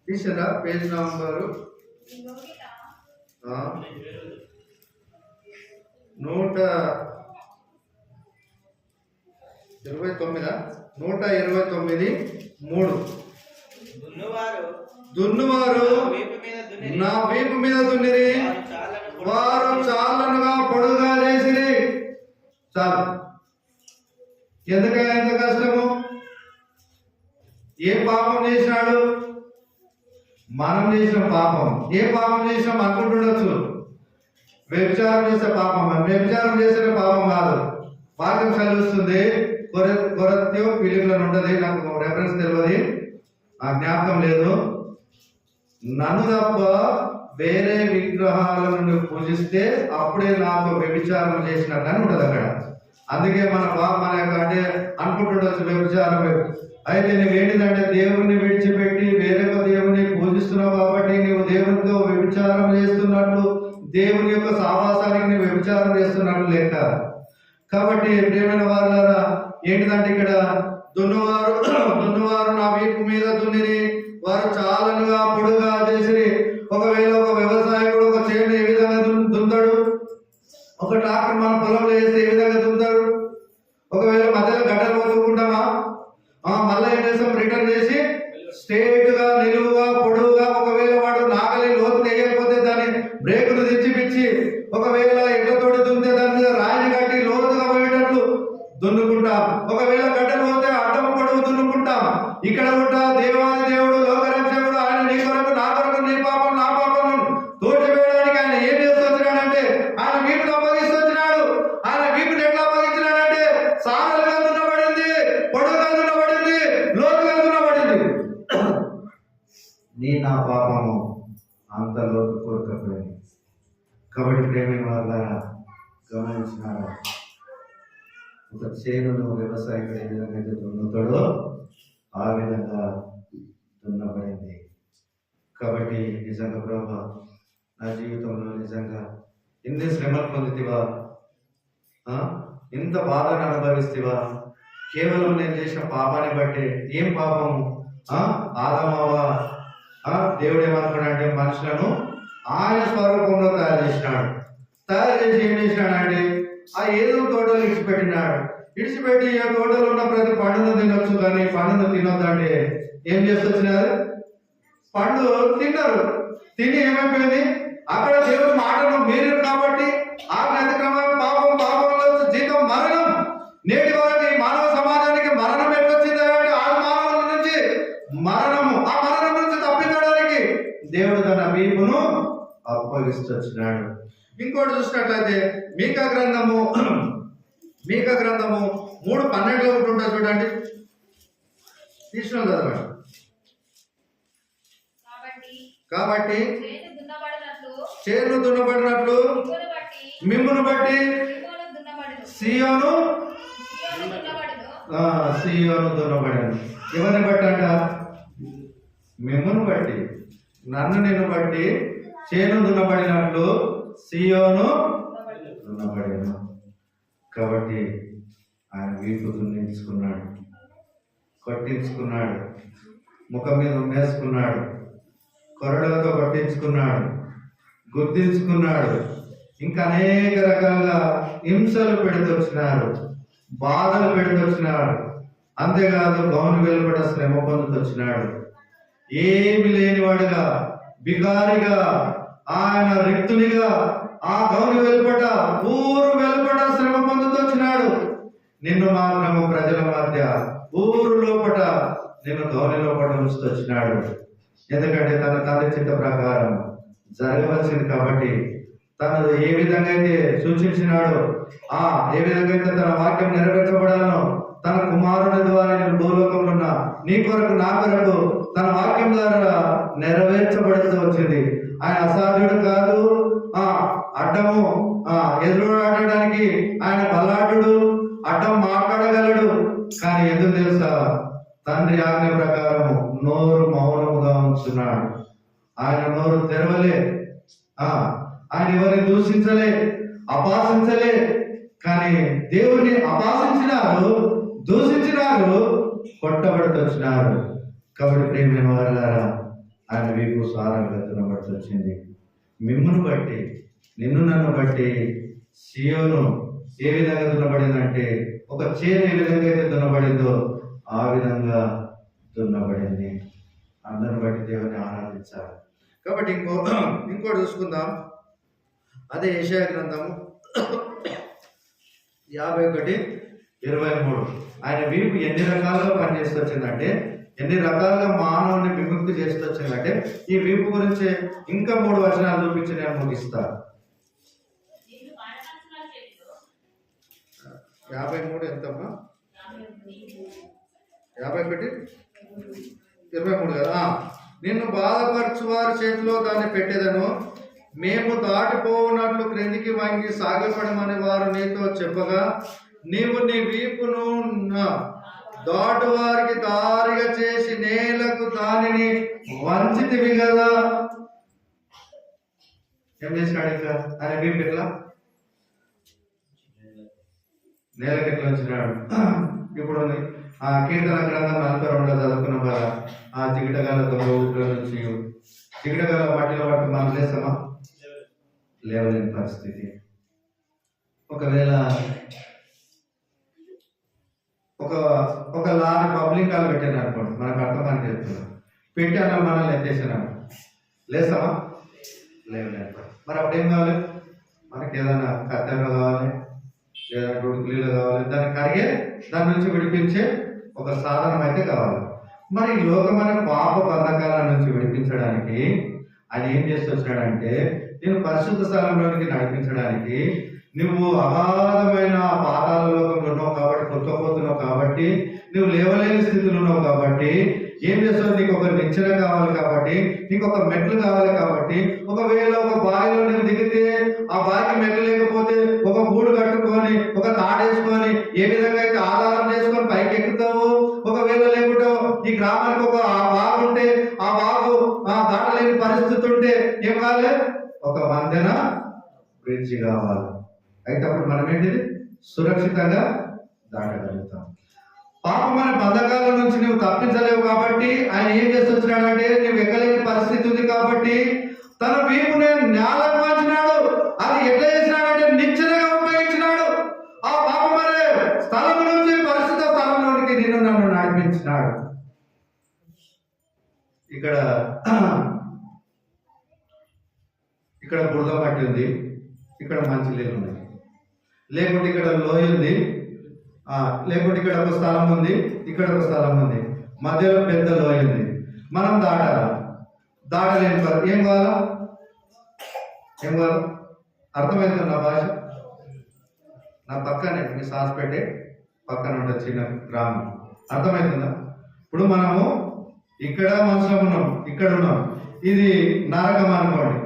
తీసారా పేజ్ నంబరు 129:3 దున్నువారు నా వీపు మీద దున్నిరి, వారు చాలనుగా పొడుగా చేసిరి. చాలు. ఎందుకైనా ఎంత కష్టము? ఏ పాపం చేసినాడు? మనం చేసిన పాపం. ఏ పాపం చేసినాం అనుకుంటుండొచ్చు. వ్యభిచారం చేసే పాపం. వ్యభిచారం చేసే పాపం కాదు. వాక్యం చదివిస్తుంది. కొరత్యో ఫిలింలో ఉంటుంది, నాకు రెఫరెన్స్ తెలియదు, ఆ జ్ఞాపకం లేదు. నన్ను తప్ప వేరే విగ్రహాలను పూజిస్తే అప్పుడే నాకు వ్యభిచారం చేసినట్టు అని ఉంటుంది అక్కడ. అందుకే మన యొక్క అంటే అనుకుంటుండొచ్చు వ్యభిచారం. అయితే నువ్వేంటిదంటే దేవుణ్ణి విడిచిపెట్టి వేరే దేవుని పూజిస్తున్నావు కాబట్టి నువ్వు దేవునితో వ్యభిచారం చేస్తున్నట్లు, దేవుని యొక్క సావాసానికి నువ్వు వ్యభిచారం చేస్తున్నట్లు లెక్క. కాబట్టి ప్రియమైన వారులారా, ఏంటిదంటే ఇక్కడ దున్నువారు నా వీపు మీద దున్నిరి, వారు చాలనుగా పొడుగా చేసిరి. ఒకవేళ ఒక వ్యవసాయకుడు ఒక చేను ఏ విధంగా దున్నుతాడు? ఒక ట్రాక్టర్ మన పొలంలో వేస్తే ఏ విధంగా దున్నుతాడు? ఒకవేళ మధ్యలో గడ్డలు పోతుకుంటామా? మళ్ళీ ఏం చేస్తాం? రిటర్న్ చేసి స్ట్రేట్ గా నిలువుగా పొడవుగా, ఒకవేళ వాడు నాగలి లోతు వేయకపోతే దాన్ని బ్రేకులు తెచ్చిపిచ్చి, ఒకవేళ ఎడ్లతోటి దున్నితే దాని మీద రాయిని కట్టి లోతుగా పోయేటట్లు దున్నుకుంటాం. ఒకవేళ గడ్డలు పోతే అడ్డం పొడవు దున్నుకుంటాం. ఇక్కడ కూడా దేవాది దేవుడు, లోకరక్షకుడు, ఆయన నీ కొరకు నా కొరకు, నీ పాపం నా పాపం తోచివేయడానికి ఆయన ఏం చేస్తూ వచ్చినాడంటే ఆయన వీపును అప్పగిస్తూ వచ్చినాడు. ఆయన వీపుని ఎట్లా అప్పగించినాడంటే సాగలుగా దున్నబడింది, పొడవుగా దున్నబడింది, లోతుగా దున్నబడింది. నీ నా పాపము అంత లోతు కోరకపోయింది. కాబట్టి ప్రేమైన వాళ్ళ గమనించినారా? ఒక చేనును వ్యవసాయకుడు ఏ విధంగా అయితే దున్నుతాడో ఆ విధంగా దున్నబడింది. కాబట్టి నిజంగా ప్రభా, నా జీవితంలో నిజంగా ఇన్ని శ్రమలు పొందితివా, ఇంత బాధను అనుభవిస్తేవా, కేవలం నేను చేసిన పాపాన్ని బట్టి. ఏం పాపము? ఆదామవ్వ దేవుడు ఏమనుకున్నాడంటే మనుషులను ఆయన స్వరూపంలో తయారు చేసినాడు. తయారు చేసి ఏం చేసినాడంటే ఆ ఏదో తోటలు ఇడిచిపెట్టినాడు. ఇడిచిపెట్టి ఆ తోటలో ఉన్న ప్రతి పండును తినొచ్చు, కానీ పండును తినొద్దంటే ఏం చేస్తున్నారు? పండు తిన్నారు. తిని ఏమైపోయింది? అక్కడ దేవుడి మాటను మీరు కాబట్టి ఆజ్ఞ అతిక్రమం పాపంలో జీతం మరణం. నేటి వరకు ఈ మానవ సమాజానికి మరణం ఎట్లొచ్చింది అంటే ఆది మానవుల నుంచి మరణము. ఆ మరణం నుంచి తప్పించడానికి దేవుడు తన వీపును అప్పగిస్తున్నాడు. ఇంకోటి చూసినట్లయితే మీకా గ్రంథము 3:12 ఉంటుంది చూడండి. తీసుకున్నాం చదవండి. కాబట్టి చేను దున్నబడినట్లు మిమ్మును బట్టి సియోను దున్నబడను. ఎవరిని బట్టి అంట? మిమ్మును బట్టి, నన్ను నిన్ను బట్టి చేను దున్నబడినట్లు సియోను దున్నబడను. కాబట్టి ఆయన వీపు దున్నించుకున్నాడు, కొట్టించుకున్నాడు, ముఖం మీద ఉమ్మేసుకున్నాడు, కొరడలతో కొట్టించుకున్నాడు, గుర్తించుకున్నాడు. ఇంకా అనేక రకాలుగా హింసలు పెడుతొచ్చినారు, బాధలు పెడుతొచ్చినాడు. అంతేకాదు గౌను వెలుపట శ్రమ పొందుతొచ్చినాడు. ఏమి లేనివాడుగా, బిగారిగా, ఆయన రిక్తునిగా, ఆ గౌని వెలుపట ఊరు వెలుపట శ్రమ పొందుతూ వచ్చినాడు. నిన్ను మాత్రము ప్రజల మధ్య ఊరు లోపట నిన్ను గౌని లోపల ఉంచుతూ వచ్చినాడు. ఎందుకంటే తన తండ్రి చిత్త ప్రకారం జరగవలసింది కాబట్టి తను ఏ విధంగా అయితే సూచించినాడో ఏ విధంగా అయితే తన వాక్యం నెరవేర్చబడాలో తన కుమారుని ద్వారా నేను భూలోకంలో ఉన్న నీ కొరకు నా కొరకు తన వాక్యం ద్వారా నెరవేర్చబడుతూ వచ్చింది. ఆయన అసాధ్యుడు కాదు, అడ్డము ఎదురుడడానికి ఆయన బలాఢ్యుడు, అడ్డం మాట్లాడగలడు. కానీ ఎందుకు తెలుసా? తండ్రి ఆజ్ఞ ప్రకారము నోరు మౌనముగా ఉంచున్నాడు. ఆయన నోరు తెరవలే, ఆయన ఎవరిని దూషించలే, అపాసించలే. కానీ దేవుని అపాసించినారు, దూషించినారు, కొట్టబడుతూ వచ్చినారు. కాబట్టి ప్రేమైన వారులారా, ఆయన వీపు సారంగా దున్నబడుతూ వచ్చింది. మిమ్మును బట్టి, నిన్ను నన్ను బట్టి సియోను ఏ విధంగా దున్నబడిందంటే, ఒక చేను ఏ విధంగా అయితే దున్నబడిందో ఆ విధంగా దున్నబడింది. అందరిని బట్టి దేవుని ఆరాధించాలి. కాబట్టి ఇంకోటి చూసుకుందాం. అదే యెషయా గ్రంథము 51:23. ఆయన వీపు ఎన్ని రకాలుగా పనిచేస్తూ వచ్చిందంటే, ఎన్ని రకాలుగా మానవుని విముక్తి చేస్తూ వచ్చిందంటే, ఈ వీపు గురించి ఇంకా 3 వచనాలు చూపించి నేను ముగిస్తాను. 53 ఎంతమ్మా? 51:23 కదా. నిన్ను బాధపరచు వారి చేతిలో దాన్ని పెట్టేదను, మేము దాటిపోవునట్లు క్రిందికి వంగి సాగిపడమని వారు నీతో చెప్పగా, నీవు నీ వీపును దాటు వారికి దారిగా చేసి నేలకు దానిని వంచితివి కదా. ఏం చేసినాడు ఇంకా? ఆయన వీపు ఎట్లా? నేలకు ఎట్లా వచ్చినాడు? ఇప్పుడు కీర్తన గ్రంథం 42 చదువుకున్నాం కదా. జిగిటగాల దొంగ ఊపిలో నుంచి జిగిటగాల మట్టిలో పట్టు మనం లేస్తామా? లేవలేని పరిస్థితి. ఒకవేళ ఒక లారీ పబ్లిక్ కాల్ పెట్టాను అనుకోండి, మనకు అర్థమని చెప్తున్నాం, పెట్టి అన్న మనల్ని ఎత్తేసినాను, లేస్తామా? లేవలేదు. మరి అప్పుడేం కావాలి? మనకి ఏదైనా కత్తెరలు కావాలి, లేదా గుడికులీలు కావాలి, దాన్ని కరిగే దాని నుంచి విడిపించే ఒక సాధనం అయితే కావాలి. మరి లోకమైన పాప బంధకాల నుంచి విడిపించడానికి ఆయన ఏం చేస్తూ వచ్చినాడంటే, నేను పరిశుద్ధ స్థలంలోనికి నడిపించడానికి, నువ్వు అగాధమైన పాతాళ లోకంలో ఉన్నావు కాబట్టి, కొట్టుకుపోతున్నావు కాబట్టి, నువ్వు లేవలేని స్థితిలో ఉన్నావు కాబట్టి ఏం చేస్తావు? నీకు ఒక నిచ్చెన కావాలి కాబట్టి, నీకు ఒక మెట్లు కావాలి కాబట్టి, ఒకవేళ ఒక బావిలో నువ్వు దిగితే ఆ బావికి మెట్లు లేకపోతే ఒక గూడు కట్టుకొని, ఒక తాడేసుకొని, ఏ విధంగా అయితే ఆధారం చేసుకొని పైకి ఎక్కుతావు. ఒకవేళ లేకుంటే ఈ గ్రామానికి ఒక వాగు ఉంటే ఆ వాగు దాటలేని పరిస్థితి ఉంటే ఏం కావాలి? ఒక వంతెన, బ్రిడ్జి కావాలి. అయితే అప్పుడు మనం ఏంటిది? సురక్షితంగా దాటగలుగుతాం. పాపమైన బంధకాల నుంచి నువ్వు తప్పించలేవు కాబట్టి ఆయన ఏం చేస్తున్నాడంటే, నువ్వు ఎక్కలేని పరిస్థితి ఉంది కాబట్టి తన వీపునే నేలకు మార్చినాడు. అది ఎట్లా చేసినాడంటే నిచ్చెనగా ఉపయోగించినాడు. ఆ పాపమనే స్థలం నుంచి పరిశుద్ధ స్థలంలోనికి నిన్ను నన్ను నడిపించినాడు. ఇక్కడ బురద మట్టి ఉంది, ఇక్కడ మంచి నీళ్ళు ఉన్నాయి, లేకుంటే ఇక్కడ లోయ ఉంది, లేకుంటే ఇక్కడ ఒక స్థలం ఉంది, ఇక్కడ ఒక స్థలం ఉంది, మధ్యలో పెద్ద లోయ ఉంది. మనం దాటలేని ఏం కావాలా? అర్థమవుతుంది నా భాష? నా పక్కనే మీ సాస్పేటే పక్కన ఉంటుంది చిన్న గ్రామం. అర్థమవుతుందా? ఇప్పుడు మనము ఇక్కడ మనుషులం ఉన్నాం, ఇక్కడ ఉన్నాం. ఇది నరకం అనుకోండి,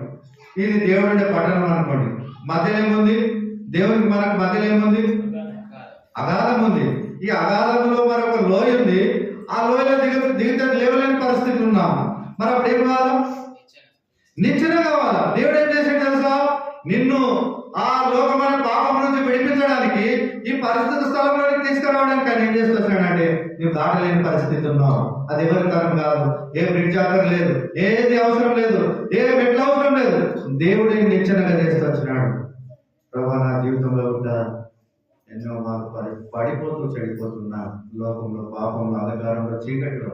ఇది దేవుడి పట్టణం అనుకోండి. మధ్యలో ఏముంది? దేవునికి మనకు మధ్యలో ఏముంది? అగాధం ఉంది. ఈ అగాధంలో మరొక లోయ ఉంది. ఆ లోయలో దిగితే లేవలేని పరిస్థితి ఉన్నాము. మరి అప్పుడు ఏం కావాలా? నిచ్చెన కావాలా? దేవుడు ఏం చేశాడు తెలుసా? నిన్ను ఆ లోకమైన పాపం నుంచి విడిపించడానికి, ఈ పరిస్థితి స్థలంలోకి తీసుకురావడానికి ఆయన ఏం చేస్తున్నాడంటే, నువ్వు దాటలేని పరిస్థితి ఉన్నావు. అది ఎవరి తరం కాదు, ఏ బ్రిడ్జ్ అక్కర్ లేదు, ఏది అవసరం లేదు, ఏ మెట్ల అవసరం లేదు. దేవుడే నిచ్చెనగా చేస్తూ వచ్చినాడు. ప్రభా, నా జీవితంలో కూడా ఎన్నో మాకు పడిపోతూ చెడిపోతున్నా లోకంలో, పాపంలో, అధికారంలో, చీకటిలో,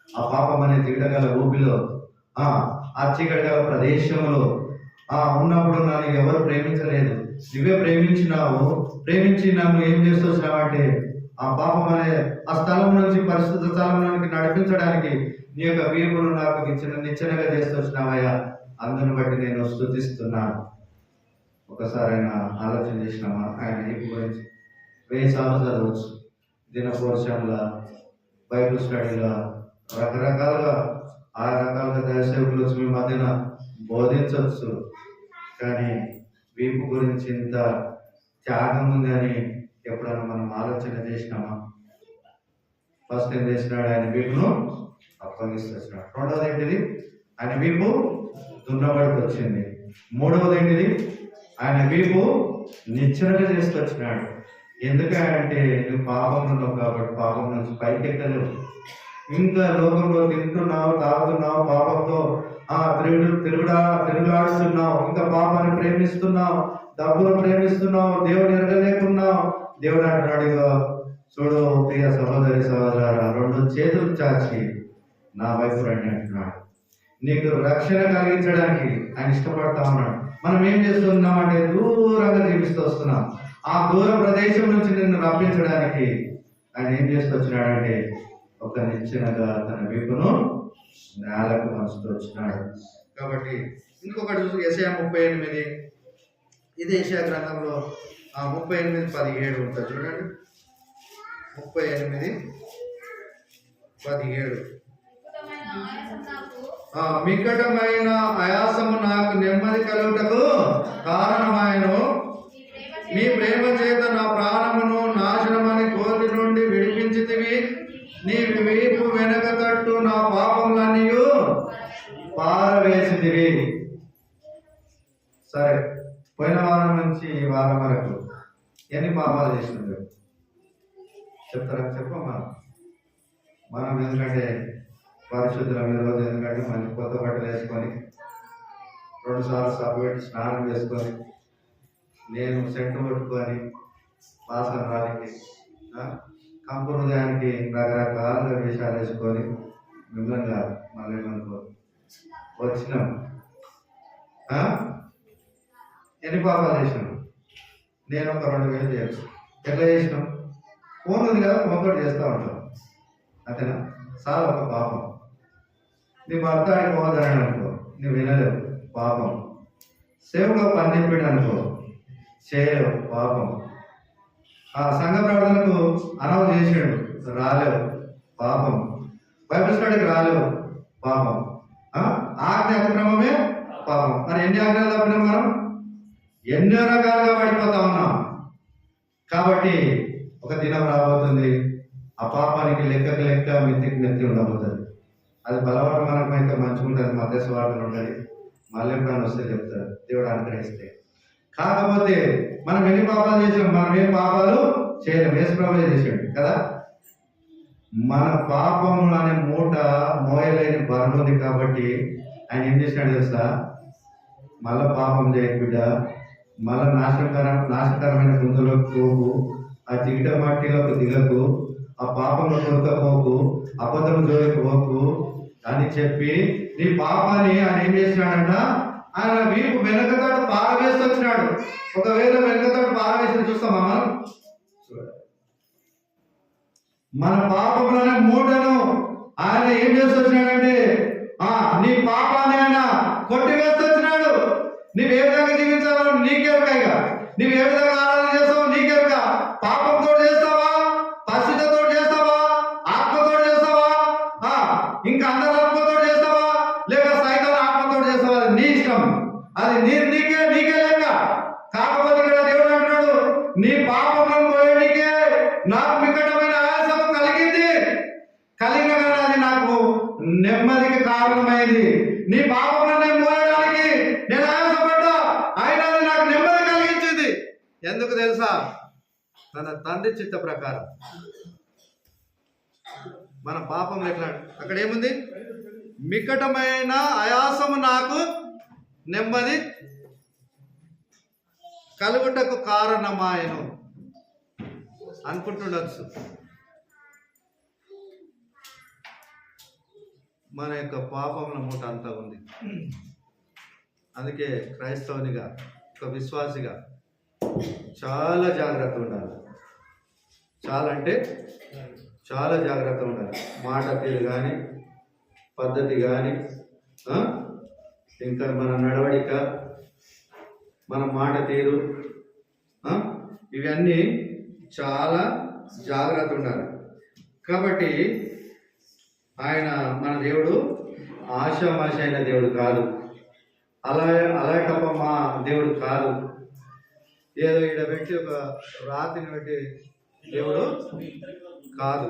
ఆ పాపం అనే చీకటిగల ఊపిలో, ఆ చీకటిగల ప్రదేశంలో ఉన్నప్పుడు నన్ను ఎవరు ప్రేమించలేదు, నువ్వే ప్రేమించినావు, ప్రేమించి నన్ను ఏం చేస్తున్నావంటే ఆ పాపం అనే ఆ స్థలం నుంచి పరిశుద్ధ స్థలంలోనికి నడిపించడానికి నీ యొక్క వీపును నాకు నిచ్చెనగా చేస్తున్నావయ్యా, అందుని బట్టి నేను స్తుతిస్తున్నాను. ఒకసారి ఆయన ఆలోచన చేసినామా? ఆయన వీపు గురించి 1000 సార్లు చదవచ్చు, దినపోర్షన్లా, బైబిల్ స్టడీలా, రకరకాలుగా ఆ రకాలుగా దైవసేవకులు వచ్చి మీ మధ్యన బోధించవచ్చు. కానీ వీపు గురించి ఇంత త్యాగం ఉంది అని ఎప్పుడైనా మనం ఆలోచన చేసినామా? ఫస్ట్ ఏం చేసినాడు? ఆయన వీపును అప్పగిస్తున్నాడు. రెండవది ఏంటిది? ఆయన వీపు దున్నబడికి వచ్చింది. మూడవది ఏంటిది? ఆయన వీపు నిచ్చెనగా చేసుకొచ్చినాడు. ఎందుకంటే నువ్వు పాపంలో ఉన్నావు కాబట్టి పాపం నుంచి పైకెక్కలేవు. ఇంకా లోకంలో తింటున్నావు, తాగుతున్నావు, పాపంతో తిరుగులాడుతున్నావు, ఇంకా పాపాన్ని ప్రేమిస్తున్నావు, డబ్బును ప్రేమిస్తున్నావు, దేవుడు ఎరగలేకున్నావు. దేవుడు అంటున్నాడు, ఇగో చూడు ప్రియ సహోదరి సహోదరా, 2 చేతులు చాచి నా వైపు రండి అంటున్నాడు. నీకు రక్షణ కలిగించడానికి ఆయన ఇష్టపడతా ఉన్నాడు. మనం ఏం చేస్తున్నామంటే దూరంగా జీవిస్తూ వస్తున్నాం. ఆ దూర ప్రదేశం నుంచి నిన్ను రప్పించడానికి ఆయన ఏం చేస్తూ వచ్చినాడంటే ఒక నిచ్చెనగా తన వీపును నేలకు పంచుతూ వచ్చినాడు. కాబట్టి ఇంకొకటి చూసి యెషయా 38, ఇది యెషయా గ్రంథంలో 38:17 ఉంటుంది చూడండి. 38:17 మికటమైన ఆయాసము నాకు నెమ్మది కలుగుటకు కారణమాయను, నీ ప్రేమ చేత నా ప్రాణమును నాశనమని కోతి నుండి విడిపించితివి, నీ వీపు వెనక తట్టు నా పాపములన్నీ పారవేసితివి. సరే, పోయిన వారం నుంచి ఈ వారం వరకు ఎన్ని పాపాలు చేసినట్టు చెప్తారా? చెప్పమ్మా. మనం ఎందుకంటే పరిశుద్ధుల మీద ఎందుకంటే మంచి కొత్త బట్టలు వేసుకొని 2 సార్లు సబ్బు పెట్టి స్నానం చేసుకొని, నేను సెంటు కొట్టుకొని వాసన రాలికి కంపు హృదయానికి రకరకాలుగా వేషాలు వేసుకొని మిమ్మల్ని మళ్ళీ మనకు వచ్చినాం. ఎన్ని పాపాలు చేసినాం? నేను ఒక 2000 చేయొచ్చు. ఎట్లా చేసినాం? ఫోన్ ఉంది కదా, ఫోన్తో చేస్తూ ఉంటాం, అంతేనా? చాలా ఒక పాపం. నీ భర్త ఆడిపోవద్దని అనుకో, నువ్వు వినలేవు, పాపం. సేవలో పని చెప్పాడు అనుకో, చేయలేవు, పాపం. ఆ సంఘ ప్రార్థనకు అనౌన్స్ చేసాడు, రాలేవు, పాపం. బైబిల్ స్టడీకి రాలేవు, పాపం. ఆజ్ఞ అతిక్రమమే పాపం. మరి ఎన్ని ఆజ్ఞలు తప్పినాం మనం? ఎన్నో రకాలుగా పడిపోతా ఉన్నాం. కాబట్టి ఒక దినం రాబోతుంది, ఆ పాపానికి లెక్కకు లెక్క, మెత్తికి మెత్తి ఉండబోతుంది. అది బలవాడు మనకు అయితే మంచుకుంటుంది, మధ్యస్థ వార్తలు ఉంటుంది, మళ్ళీ ఎప్పుడైనా వస్తే చెప్తారు, దేవుడు అనుగ్రహిస్తే. కాకపోతే మనం ఎన్ని పాపాలు చేసాం? మనం ఏం పాపాలు చేయలేం, యేసుప్రభువే చేసాడు కదా. మన పాపములు అనే మూట మోయలేని బరువు ఉంది కాబట్టి ఆయన ఏం చేసినాడు తెలుసా? మళ్ళా పాపం చేయకు బిడ్డ, మళ్ళా నాశకరమైన గుంతలోకి పోకు, ఆ జిగిట మట్టిలోకి దిగకు, ఆ పాపంలో కొరకపోకు, అబద్ధం జోలికి పోకు అని చెప్పి నీ పాపాన్ని ఆయన ఏం చేసినాడంట? ఆయన వీపు వెనకతాడు పారవేసి వచ్చినాడు. ఒకవేళ వెనకతాడు పారవేసి చూస్తామా మనం? మన పాపంలోనే మూటను ఆయన ఏం చేసి వచ్చినాడంటే నీ పాపాన్ని ఆయన కొట్టివేసి వచ్చినాడు. నీవు ఏ విధంగా జీవించాలో నీకెరకైగా, నీవు ఏ విధంగా ఆరాధన చేస్తావో నీకెరక. పాపంతో చేస్తావా, పరిశుద్ధతో చేస్తావా, ఆత్మతో చేస్తావా, ఇంకా అందరి ఆత్మతో చేస్తావా, లేక సైతాన్ ఆత్మతో చేస్తావా, అది నీ ఇష్టం. అది నీకే లేక. కాకపోతే ఇక్కడ దేవుడు అంటున్నాడు, నీ పాపం పోయడానికే నాకు మికటమైన ఆయాసం కలిగిన కానీ అది నాకు నెమ్మదికి కారణమైంది. నీ పాపంలో మోయడానికి నేను ఆయాసపడ్డా, అయినా అది నాకు నెమ్మది కలిగించింది. ఎందుకు తెలుసా? తన తండ్రి చిత్త ప్రకారం. మన పాపం ఎట్లా? అక్కడ ఏముంది? మికటమైన ఆయాసము నాకు నెమ్మది కలుగుటకు కారణమాయను అనుకుంటుండొచ్చు. మన యొక్క పాపముల మూట అంతా ఉంది. అందుకే క్రైస్తవునిగా ఒక విశ్వాసిగా చాలా జాగ్రత్త ఉండాలి. చాలా అంటే చాలా జాగ్రత్త ఉండాలి. మాట తీరు కానీ, పద్ధతి కానీ, ఇంకా మన నడవడిక, మన మాట తీరు, ఇవన్నీ చాలా జాగ్రత్త ఉండాలి. కాబట్టి ఆయన మన దేవుడు ఆశామాష అయిన దేవుడు కాదు. అలా తప్ప మా దేవుడు కాదు. ఏదో ఈడ పెట్టి ఒక రాతిని పెట్టి దేవుడు కాదు,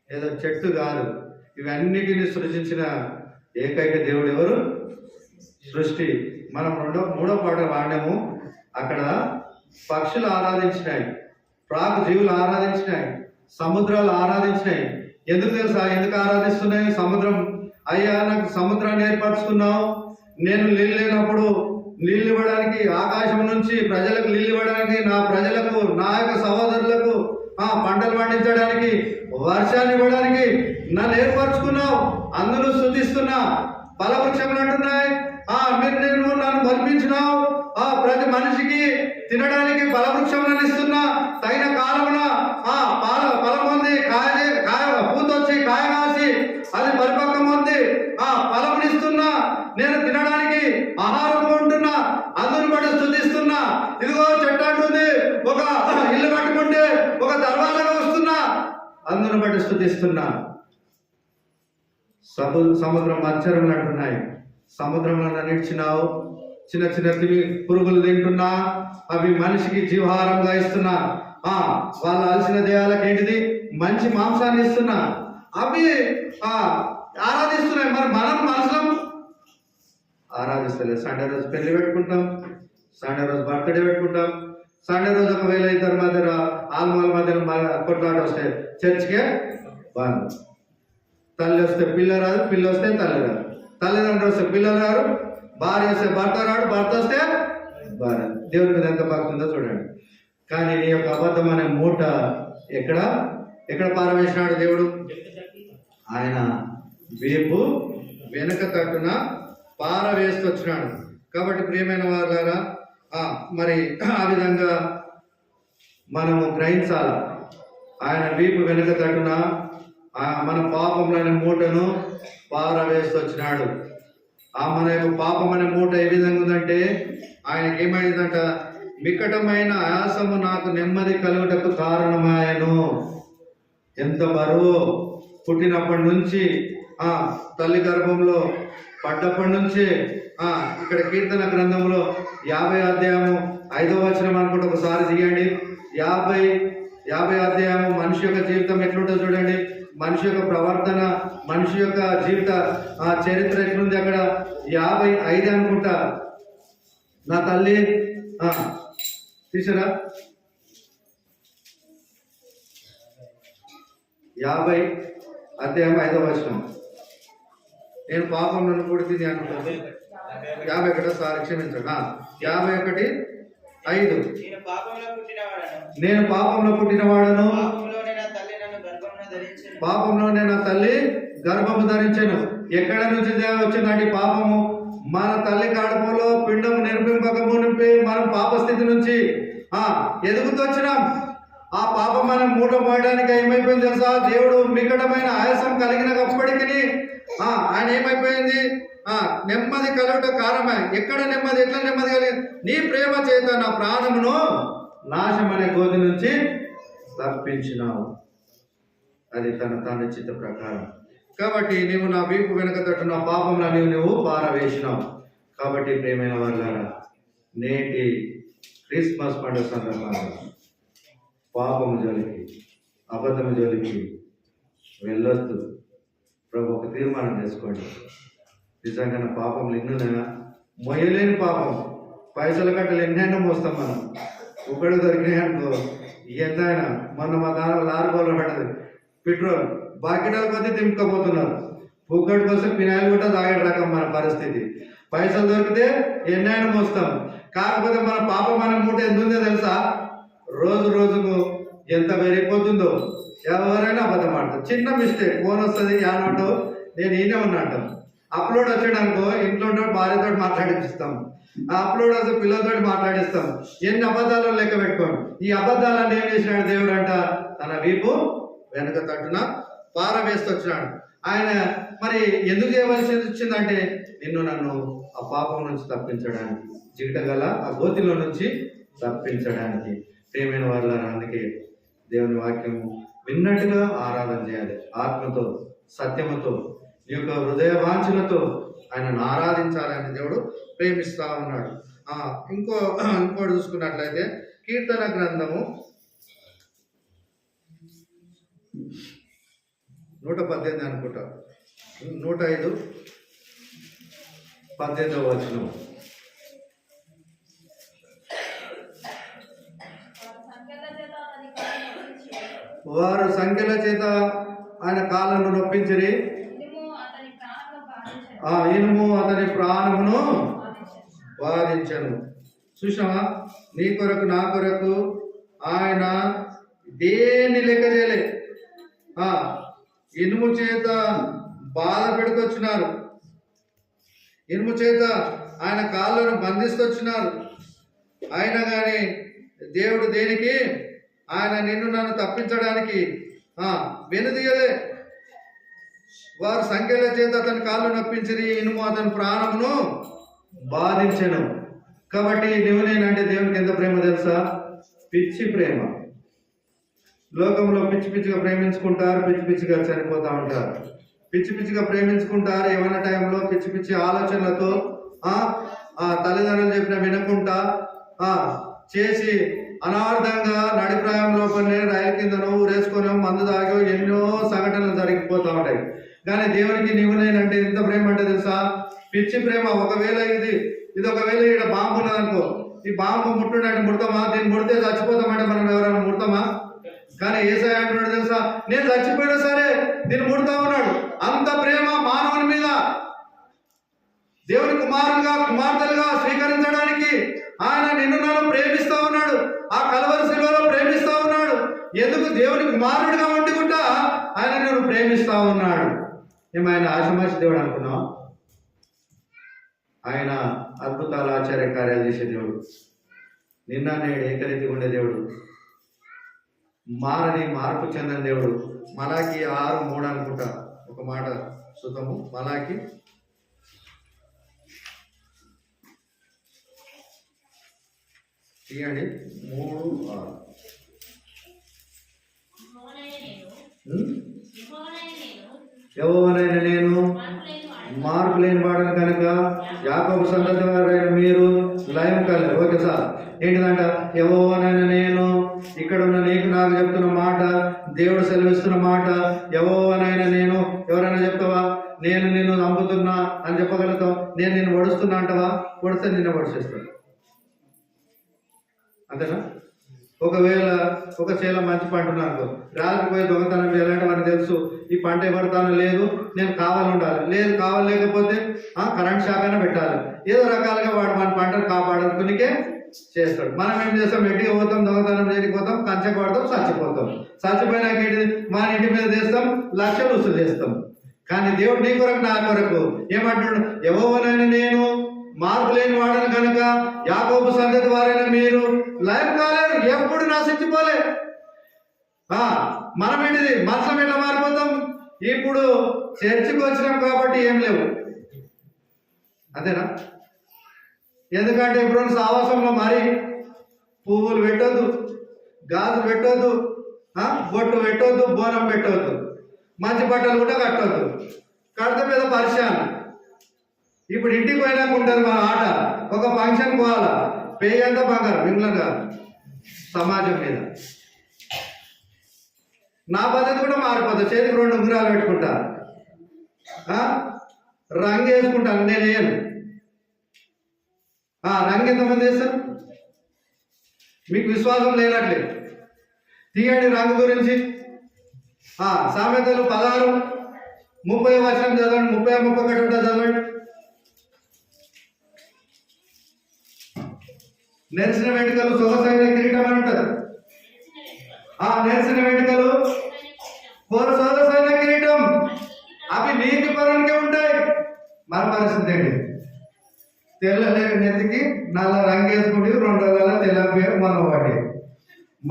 ఏదో చెట్టు కాదు. ఇవన్నిటిని సృజించిన ఏకైక దేవుడు ఎవరు? సృష్టి. మనం మూడో పాట వాడినాము. అక్కడ పక్షులు ఆరాధించినాయి, ప్రాకు జీవులు ఆరాధించినాయి, సముద్రాలు ఆరాధించినాయి. ఎందుకు తెలుసా? ఎందుకు ఆరాధిస్తున్నాయి? సముద్రం, అయ్యా నాకు సముద్రాన్ని ఏర్పరచుకున్నావు, నేను నీళ్ళు లేనప్పుడు నీళ్ళు ఇవ్వడానికి, ఆకాశం నుంచి ప్రజలకు నీళ్ళు ఇవ్వడానికి, నా ప్రజలకు, నా యొక్క సహోదరులకు పంటలు పండించడానికి, వర్షాన్ని ఇవ్వడానికి నన్ను ఏర్పరచుకున్నావు, అందులో స్తుతిస్తున్నా. ఫలవృక్షములు అంటున్నాయి, నేను నన్ను కల్పించినావు, ప్రతి మనిషికి తినడానికి ఫలవృక్షములను ఇస్తున్నా, తగిన కాలమున ఫలం పొంది పూతొచ్చి కాయ కాసి అది పరిపక్వం పొంది ఫలమునిస్తున్నా, నేను తినడానికి ఆహారం కొంటున్నా, అందుని బట్టి స్తుతిస్తున్నా. ఇదిగో చెట్టు అంటుంది, ఒక ఇల్లు కట్టుకుంటే ఒక దర్వాజగా వస్తున్నా, అందుని బట్టి స్తుతిస్తున్నా. సముద్రం మత్స్యములు అంటున్నాయి, సముద్రంలో నిలిచినావు, చిన్న చిన్న పురుగులు తింటున్నా, అవి మనిషికి జీవహారంగా ఇస్తున్నా. వాళ్ళ అలసిన దేహాలకు ఏంటిది? మంచి మాంసాన్ని ఇస్తున్నా. అవి ఆరాధిస్తున్నాయి. మరి మనం మనసులం ఆరాధిస్తలేదు. సండే రోజు పెళ్లి పెట్టుకుంటాం, సండే రోజు బర్త్డే పెట్టుకుంటాం, సండే రోజు ఒకవేళ ఇద్దరు మధ్య ఆల్మోల మధ్యలో కొట్లాట వస్తే చర్చికే బాగా. తల్లి వస్తే పిల్ల రాదు, పిల్ల వస్తే తల్లి రాదు, తల్లిదండ్రులు వస్తే పిల్లలు రారు, భార్య వస్తే భర్త రాడు, భర్త వస్తే భార్య. దేవుడి మీద ఎంత భక్తుందో చూడండి. కానీ నీ యొక్క అబద్ధం అనే మూట ఎక్కడ పారవేసినాడు దేవుడు? ఆయన వీపు వెనుక తట్టున పారవేసుకొచ్చినాడు. కాబట్టి ప్రియమైన వారులారా, మరి ఆ విధంగా మనము గ్రహించాలి. ఆయన వీపు వెనుక తట్టున మన పాపంలోని మూటను పారవేసుకొచ్చినాడు. మన యొక్క పాపం అనే మూట ఏ విధంగా ఉందంటే, ఆయనకి ఏమైందంట? మికటమైన ఆయాసము నాకు నెమ్మది కలుగుటకు కారణమాయను. ఎంత బరువు! పుట్టినప్పటి నుంచి తల్లి గర్భంలో పడ్డప్పటి నుంచి ఇక్కడ కీర్తన గ్రంథంలో 50 అధ్యాయము 5వ వచనం అనుకుంటే ఒకసారి దిగండి. 50 అధ్యాయము మనిషి యొక్క జీవితం ఎట్లుంటుందో చూడండి. మనిషి యొక్క ప్రవర్తన, మనిషి యొక్క జీవిత చరిత్ర ఎట్లుంది అక్కడ. 55 అనుకుంటా. నా తల్లి తీసారా? 50 అధ్యాయం 5వ వచనం. నేను పాపం నన్ను పుడితింది అనుకుంటుంది. 51 సారి క్షమించండి. 51:5. నేను పాపంలో పుట్టినవాడను, పాపంలోనే నా తల్లి గర్భము ధరించెను. ఎక్కడ నుంచి వచ్చిందండి పాపము? మన తల్లి కడుపులో పిండము నిర్మింపక మునిపి మనం పాపస్థితి నుంచి ఎదుగుతూ వచ్చినాం. ఆ పాపం మనం మూట పోయడానికి ఏమైపోయింది తెలుసా? దేవుడు మికటమైన ఆయాసం కలిగినప్పటికీ ఆయన ఏమైపోయింది? నెమ్మది కలుగుట కారణమై. ఎక్కడ నెమ్మది? ఎట్లా నెమ్మది కలిగింది? నీ ప్రేమ చేత నా ప్రాణమును నాశం అనే గోధి నుంచి తప్పించినావు. అది తన తండ్రి చిత్త ప్రకారం. కాబట్టి నీవు నా వీపు వెనుక తట్టు నా పాపంలో నువ్వు పారవేసినావు. కాబట్టి ప్రియమైన వాళ్ళారా, నేటి క్రిస్మస్ పండుగ సందర్భంగా పాపము జోలికి, అబద్ధము జోలికి వెళ్ళొద్దు. ప్రభు ఒక తీర్మానం చేసుకోండి. నిజంగా నా పాపంలో ఎన్నున్నా, మొయ్యలేని పాపం, పైసలు కట్టలు ఎన్నైనా మోస్తాం మనం. ఒకటి దొరికినాయి అనుకో ఎంతైనా. మొన్న మా దాని లారీలో పడ్డది పెట్రోల్, బాకెట్ల కొద్దీ దింపుకపోతున్నారు. పుక్కడి కోసం పినాయిల్ కూడా తాగేట రకం మన పరిస్థితి. పైసలు దొరికితే ఎన్నైనా మోస్తాం. కాకపోతే మన పాపం మన మూట ఎంత ఉందో తెలుసా? రోజు రోజుకు ఎంత పెరిగిపోతుందో. ఎవరైనా అబద్ధం ఆడతారు. చిన్న మిస్టేక్ ఫోన్ వస్తుంది, ఏమంటావు నేను ఈయనే ఉన్నట్టు అప్లోడ్ వచ్చాడు అనుకో, ఇంట్లో ఉన్న భార్యతో మాట్లాడిస్తాం, ఆ అప్లోడ్ వస్తే పిల్లలతో మాట్లాడిస్తాం. ఎన్ని అబద్ధాలు లెక్క పెట్టుకోండి. ఈ అబద్ధాలన్నీ ఏం చేసినాడు దేవుడు అంట, తన వీపు వెనక తట్టున పారవేస్తూ వచ్చినాడు. ఆయన మరి ఎందుకు చేయవలసి వచ్చిందంటే నిన్ను నన్ను ఆ పాపం నుంచి తప్పించడానికి, జిగటగల ఆ గోతిలో నుంచి తప్పించడానికి. ప్రియమైన వాళ్ళ, అందుకే దేవుని వాక్యము విన్నట్టుగా ఆరాధన చేయాలి. ఆత్మతో, సత్యముతో, నీ యొక్క హృదయ వాంఛలతో ఆయనను ఆరాధించాలని దేవుడు ప్రేమిస్తా ఉన్నాడు. ఇంకోటి చూసుకున్నట్లయితే కీర్తన గ్రంథము 118 అనుకుంటా, 105:18 వచనం. వారు సంఖ్యల చేత ఆయన కాళ్ళను నొప్పించిరి, ఆ ఇనుము అతని ప్రాణమును వాదించను. చూసావా, నీ కొరకు నా కొరకు ఆయన దేన్ని లెక్క చేయలే. ఇనుము చేత బాధ పెడుకొచ్చినారు, ఇనుము చేత ఆయన కాళ్ళను బంధిస్తొచ్చినారు. అయినా కానీ దేవుడు దేనికి, ఆయన నిన్ను నన్ను తప్పించడానికి వెనుదీయలే. వారు సంఖ్యల చేత అతని కాళ్ళు నొప్పించిరి, ఇనుము అతని ప్రాణమును బాధించెను. కాబట్టి నువ్వు నేనంటే దేవునికి ఎంత ప్రేమ తెలుసా? పిచ్చి ప్రేమ. లోకంలో పిచ్చి పిచ్చిగా ప్రేమించుకుంటారు, పిచ్చి పిచ్చిగా చనిపోతూ ఉంటారు. పిచ్చి పిచ్చిగా ప్రేమించుకుంటారు ఏమైనా టైంలో, పిచ్చి పిచ్చి ఆలోచనలతో తల్లిదండ్రులు చెప్పిన వినకుండా చేసి అనార్థంగా నడిప్రాయంలో కొన్ని రైలు కిందనో ఊరేసుకొని మందు తాగో ఎన్నో సంఘటనలు జరిగిపోతూ ఉంటాయి. కానీ దేవునికి నీవు నేనంటే ఎంత ప్రేమ అంటే తెలుసా? పిచ్చి ప్రేమ. ఒకవేళ ఇది ఒకవేళ ఇక్కడ బాంబు ఉన్నదనుకో, ఈ బాంబు ముట్టుడంటే ముడతామా? దీన్ని ముడితే చచ్చిపోతామంటే మనం ఎవరైనా ముడతామా? కానీ యేసయ్య అంటున్నాడు తెలుసా, నేను చచ్చిపోయినా సరే దీన్ని ముడతా ఉన్నాడు. అంత ప్రేమ మానవుని మీద. దేవుని కుమారులుగా కుమార్తెలుగా స్వీకరించడానికి ఆయన నిన్ను నన్ను ప్రేమిస్తా ఉన్నాడు. ఆ కలవరి శిలువలో ప్రేమిస్తా ఉన్నాడు. ఎందుకు? దేవుని కుమారుడిగా వండుకుంటా ఆయన నిన్ను ప్రేమిస్తా ఉన్నాడు. ఏమైనా ఆశమాషి దేవుడు అనుకున్నావు? ఆయన అద్భుతాలు, ఆశ్చర్య కార్యాలు చేసే దేవుడు. నిన్న నేడు ఏకరీతిగా ఉండే దేవుడు, మార్పు చెందని దేవుడు. మలాకి 6:3 అనుకుంటా ఒక మాట సుతము. మలాకి తీయండి 3:6. యెహోవానైన నేను మార్పు లేని వాడను కనుక యాకోబు సంతతి వారైన మీరు లయం కలరు. Okay sir, ఏంటిదంట? యెహోవానైన నేను, ఇక్కడ ఉన్న నీకు నాకు చెప్తున్న మాట, దేవుడు సెలవిస్తున్న మాట. యెహోవానైన నేను. ఎవరైనా చెప్తావా నేను నిన్ను నమ్ముతున్నా అని చెప్పగలుగుతావు? నేను నిన్ను ఒడుస్తున్నా అంటావా? ఒడిస్తే నిన్ను ఒడిచేస్తాను, అంతేనా? ఒకవేళ ఒక చేల మంచి పంట అనుకో, రాత్రి పోయి దొంగతనం చేయాలంటే మనకు తెలుసు ఈ పంట ఎవరితానో లేదు, నేను కావాలి ఉండాలి, లేదు కావాలి లేకపోతే కరెంట్ షాక్ పెట్టాలి. ఏదో రకాలుగా వాడు మన పంటను కాపాడుకునికే చేస్తాడు. మనం ఏం చేస్తాం? ఎట్టికి పోతాం, దొంగతనం చేయడానికి పోతాం, కంచెకు పడతాం, చచ్చిపోతాం. చచ్చిపోయినాక మన ఇంటి మీద చేస్తాం, లక్షలు వసూలు చేస్తాం. కానీ దేవుడు నీ కొరకు నా కొరకు ఏమంటున్నాడు? యెహోవానైన నేను మార్పు లేని వాడను కనుక యాకోబు సంతతి వారైన మీరు లయం కాలేరు, ఎప్పుడు నశించిపోలే. మనం ఏంటిది? మనసం ఎట్లా మారిపోతాం? ఇప్పుడు చర్చికి వచ్చినాం కాబట్టి ఏం లేవు, అంతేనా? ఎందుకంటే ఇప్పుడు సావాసంలో మరి పువ్వులు పెట్టొద్దు, గాజులు పెట్టొద్దు, బొట్టు పెట్టొద్దు, బోనం పెట్టొద్దు, మంచి బట్టలు కూడా కట్టొద్దు. కడితే మీద పరిచయాలు. ఇప్పుడు ఇంటికి పోయినాక ఉంటుంది మన ఆట. ఒక ఫంక్షన్ పోవాలా, పేయి అంతా బంగారం, ఇంగ్లాండ్ కాదు, సమాజం మీద. నా పద్ధతి కూడా మారిపోతుంది. చేతికి 2 ఉంగరాలు పెట్టుకుంటా, రంగు వేసుకుంటాను. నేను వేయను. రంగు ఎంతమంది వేస్తారు? మీకు విశ్వాసం లేనట్లే. తీయండి రంగు గురించి. సామెతలు 16:30 వర్షం చదవండి, 30-31 చదవండి. నెరిసిన వెంట్రుకలు సొగసైన కిరీటం అని ఉంటుంది. నెరిసిన వెంట్రుకలు సొగసైన కిరీటం, అవి నీతి పరునికే ఉంటాయి. పరిస్థితి ఏంటి? తెల్ల నెత్తికి నల్ల రంగు వేసుకుంటే 2 రోజుల తెల్ల మళ్ళీ ఒకటి,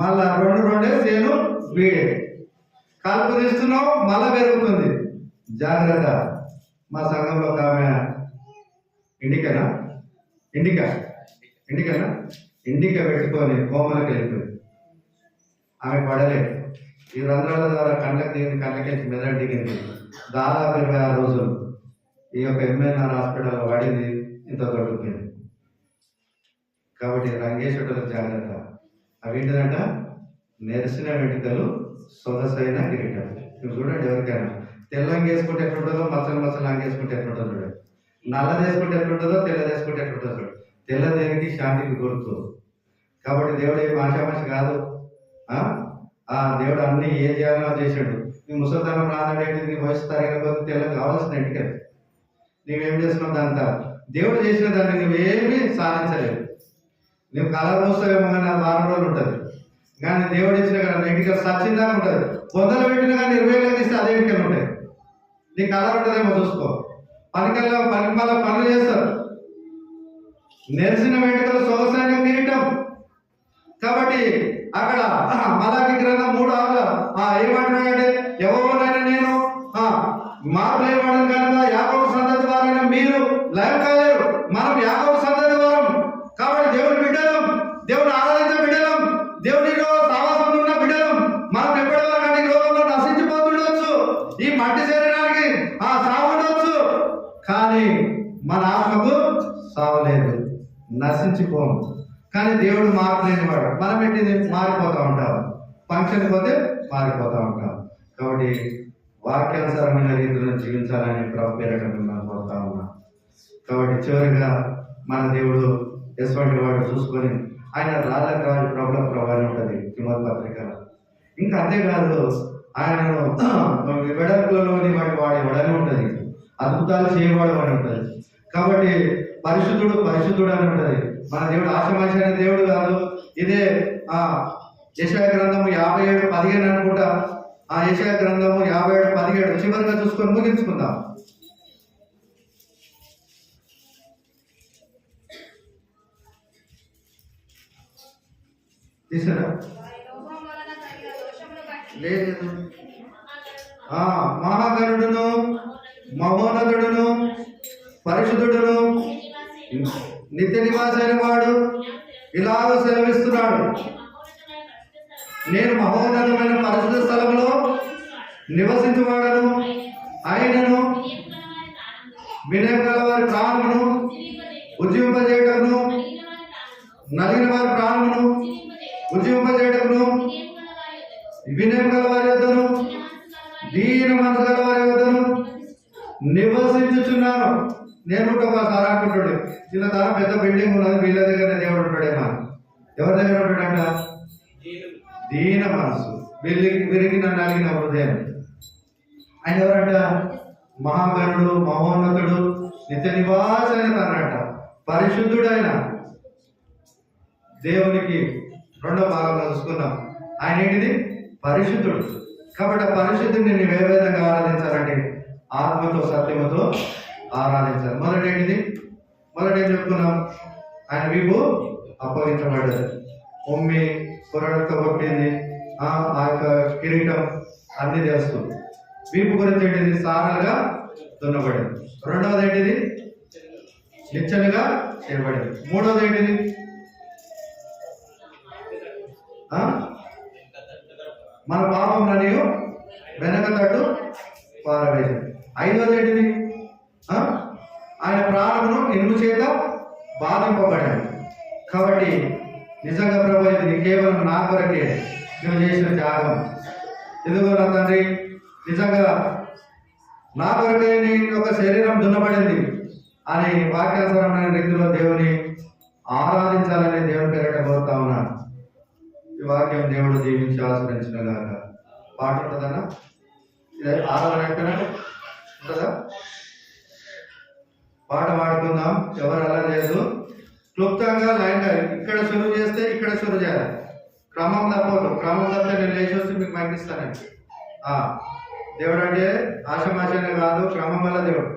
మళ్ళా 2 సేను వీడే కలుపు తీస్తున్నావు, మళ్ళా పెరుగుతుంది. జాగ్రత్త. మా సంఘంలో ఒక ఆమె ఇండికనా పెట్టుకొని కోమలకి వెళ్ళిపోయింది. ఆమె పడలేదు. ఈ రంధ్రాల ద్వారా కళ్ళకి మెదడు దిగింది. దాదాపు 26 రోజులు ఈ యొక్క ఎంఎన్ఆర్ హాస్పిటల్లో వాడింది. ఇంత దొరుకుతుంది. కాబట్టి రంగేశ్వరులకు జాగ్రత్త. అవి ఏంటంట? నెరిసిన వెంట్రుకలు, సొగసైన కిరీటం. మీరు చూడండి, ఎవరికైనా తెల్లంగి వేసుకుంటే ఎట్లుంటుందో, మచ్చలు అంగేసుకుంటే ఎట్లుంటుందో చూడండి. నల్లది వేసుకుంటే ఎట్లుంటుందో, తెల్లది వేసుకుంటే ఎట్లుంటుందో చూడండి. తెల్ల దేనికి? శాంతికి గుర్తు. కాబట్టి దేవుడు ఏం ఆశామాష కాదు. దేవుడు అన్ని ఏం చేయాలో చేశాడు. నీ ముసలితనం రాదంటే నీ వయసు తరగకపోతే తెల్ల కావాల్సిన ఎంటికలు నువ్వేం చేస్తున్నావు? దాంతో దేవుడు చేసిన దాన్ని నువ్వేమీ సాధించలేవు. నువ్వు కలర్ పోస్తావేమో కానీ అది 4 రోజులు ఉంటుంది. కానీ దేవుడు ఇచ్చిన కదా ఎంటికలు సచ్చిందాకా ఉంటుంది. పొందలు పెట్టిన కానీ 20 ఏళ్ళకి ఇస్తే అదే ఎంటికలు ఉంటాయి. నీ కలర్ ఉంటుందేమో చూసుకో. పనికిమాల పనులు చేస్తారు. నెరిసిన వెంట్రుకలు, సొగసైన కిరీటం. కాబట్టి అక్కడ మలాకి గ్రంథం 3:6 ఏమంటున్నాడంటే, ఎవరినైనా నేను మార్పులేవాడని కనుక యాకోబు సంతతి వారైనా మీరు లయం కాలేరు. మనం యాకోబు సంతతి వారం. కాబట్టి దేవుని బిడ్డలం, దేవుని ఆరాధించే బిడ్డలం, దేవునిలో సావాసం ఉన్న బిడ్డలం. మనం ఎప్పటి వరకు ఈ లోకంలో నశించిపోతుండొచ్చు, ఈ మట్టి శరీరానికి సావు ఉండొచ్చు, కానీ మన ఆత్మకు సావలేదు, నశించిపోము. కానీ దేవుడు మార్పులేనివాడు. మనం ఏంటిది? మారిపోతూ ఉంటాం. ఫంక్షన్ పోతే మారిపోతూ ఉంటాం. కాబట్టి వాక్యానుసారమైన రీతిలో జీవించాలని ప్రభు పేరట మిమ్మల్ని కోరుతా ఉన్నా. కాబట్టి చివరిగా మన దేవుడు ఎటువంటి వాడు చూసుకొని ఆయన రాళ్ళకు రాజు ప్రభుల ప్రభావం ఉంటుంది తిమోతి పత్రికలో. ఇంకా అంతేకాదు, ఆయనను వెడల్పులలోని వాటి వాడని ఉంటుంది, అద్భుతాలు చేయవాడు అని ఉంటుంది. కాబట్టి పరిశుద్ధుడు అని ఉంటుంది. మన దేవుడు ఆశమాషైన దేవుడు కాదు. ఇదే యెషయా గ్రంథము 57:15 అనుకుంటా. యెషయా గ్రంథము 57:17 చివరిగా చూసుకొని ముగించుకుందాం. తీసారా? లేదు. మహాగణుడును, మహోన్నతుడును, పరిశుద్ధుడును, నిత్య నివాసైన వాడు ఇలాగ సెలవిస్తున్నాడు, నేను మహోన్నతమైన పరిశుద్ధ స్థలంలో నివసించువాడను, ఆయనను వినయం గల వారి ప్రాణమును ఉజ్జీవింపజేయటకును, నలిగిన వారి ప్రాణమును ఉజ్జీవింపజేయటకును, వినయం గల వారి యొద్దను, దీన మనసు గల వారి యొద్దను నివసించుచున్నాను. నేను ఒకసారి అనుకుంటాడు, చిన్న తరం పెద్ద బిల్డింగ్ ఉన్నది, వీళ్ళ దగ్గర దేవుడు ఉంటాడేమో. ఎవరి దగ్గర ఉంటాడంట? దీన మనసు, విరిగిన నలిగిన హృదయం. ఆయన ఎవరంట? మహాగణుడు, మహోన్నతుడు, నిత్య నివాసైన తనంట, పరిశుద్ధుడైన దేవునికి 2వ భాగంలో చూసుకున్నాం. ఆయన ఏంటిది? పరిశుద్ధుడు. కాబట్టి ఆ పరిశుద్ధిని నేను ఏ విధంగా ఆరాధించాలంటే ఆత్మతో సత్యముతో ఆరాధించాలి. మొదటి ఏం చెప్పుకున్నాం? ఆయన వీపు అప్పగించబడ్డది, ఉమ్మి కొరడతో కొట్టింది, ఆ యొక్క కిరీటం అన్ని తెలుసు. వీపు గురించి ఏంటిది? సారలుగా దున్నబడింది. 2వది ఏంటిది? నిచ్చెనగా చేయబడింది. 3వది ఏంటిది? మన పాపంలని వెనక తట్టు పారవేసింది. 5వది ఏంటిది? ఆయన ప్రాణమును ఇనుము చేత బాధింపబడాడు. కాబట్టి నిజంగా ప్రభు, ఇది కేవలం నా కొరకే నువ్వు చేసిన త్యాగం. ఇదిగో నా తండ్రి, నిజంగా నా కొరకే నీ యొక్క శరీరం దున్నబడింది అని వాక్యానుసారమైన రీతిలో దేవుని ఆరాధించాలని దేవుని పేరట కోరుతా ఉన్నాను. ఈ వాక్యం దేవుడు దీవించి ఆశ్రయించిన గాక. పాట ఉంటుందన్నా? ఇది ఆరాధన ఉంటుందా? పాట పాడుకుందాం. ఎవరు అలా లేదు, క్లుప్తంగా లైన్గా ఇక్కడ షురు చేస్తే ఇక్కడ షురు చేయాలి. క్రమం తప్పదు. క్రమం తప్పితే నేను లేచి వచ్చి మీకు మైకిస్తానండి. దేవుడు అంటే ఆశమాషనే కాదు, క్రమం వల్ల దేవుడు.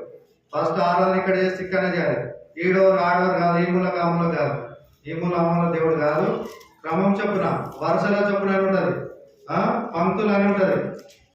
ఫస్ట్ ఆరాధన ఇక్కడ చేసి ఇక్కడనే చేయాలి. ఈడోరు ఆడోరు కాదు, ఈ మూల కాముల కాదు, ఈ మూల అమ్మల దేవుడు కాదు. క్రమం చొప్పున వరుసల చొప్పున అని ఉంటుంది, పంక్తులు అని ఉంటుంది.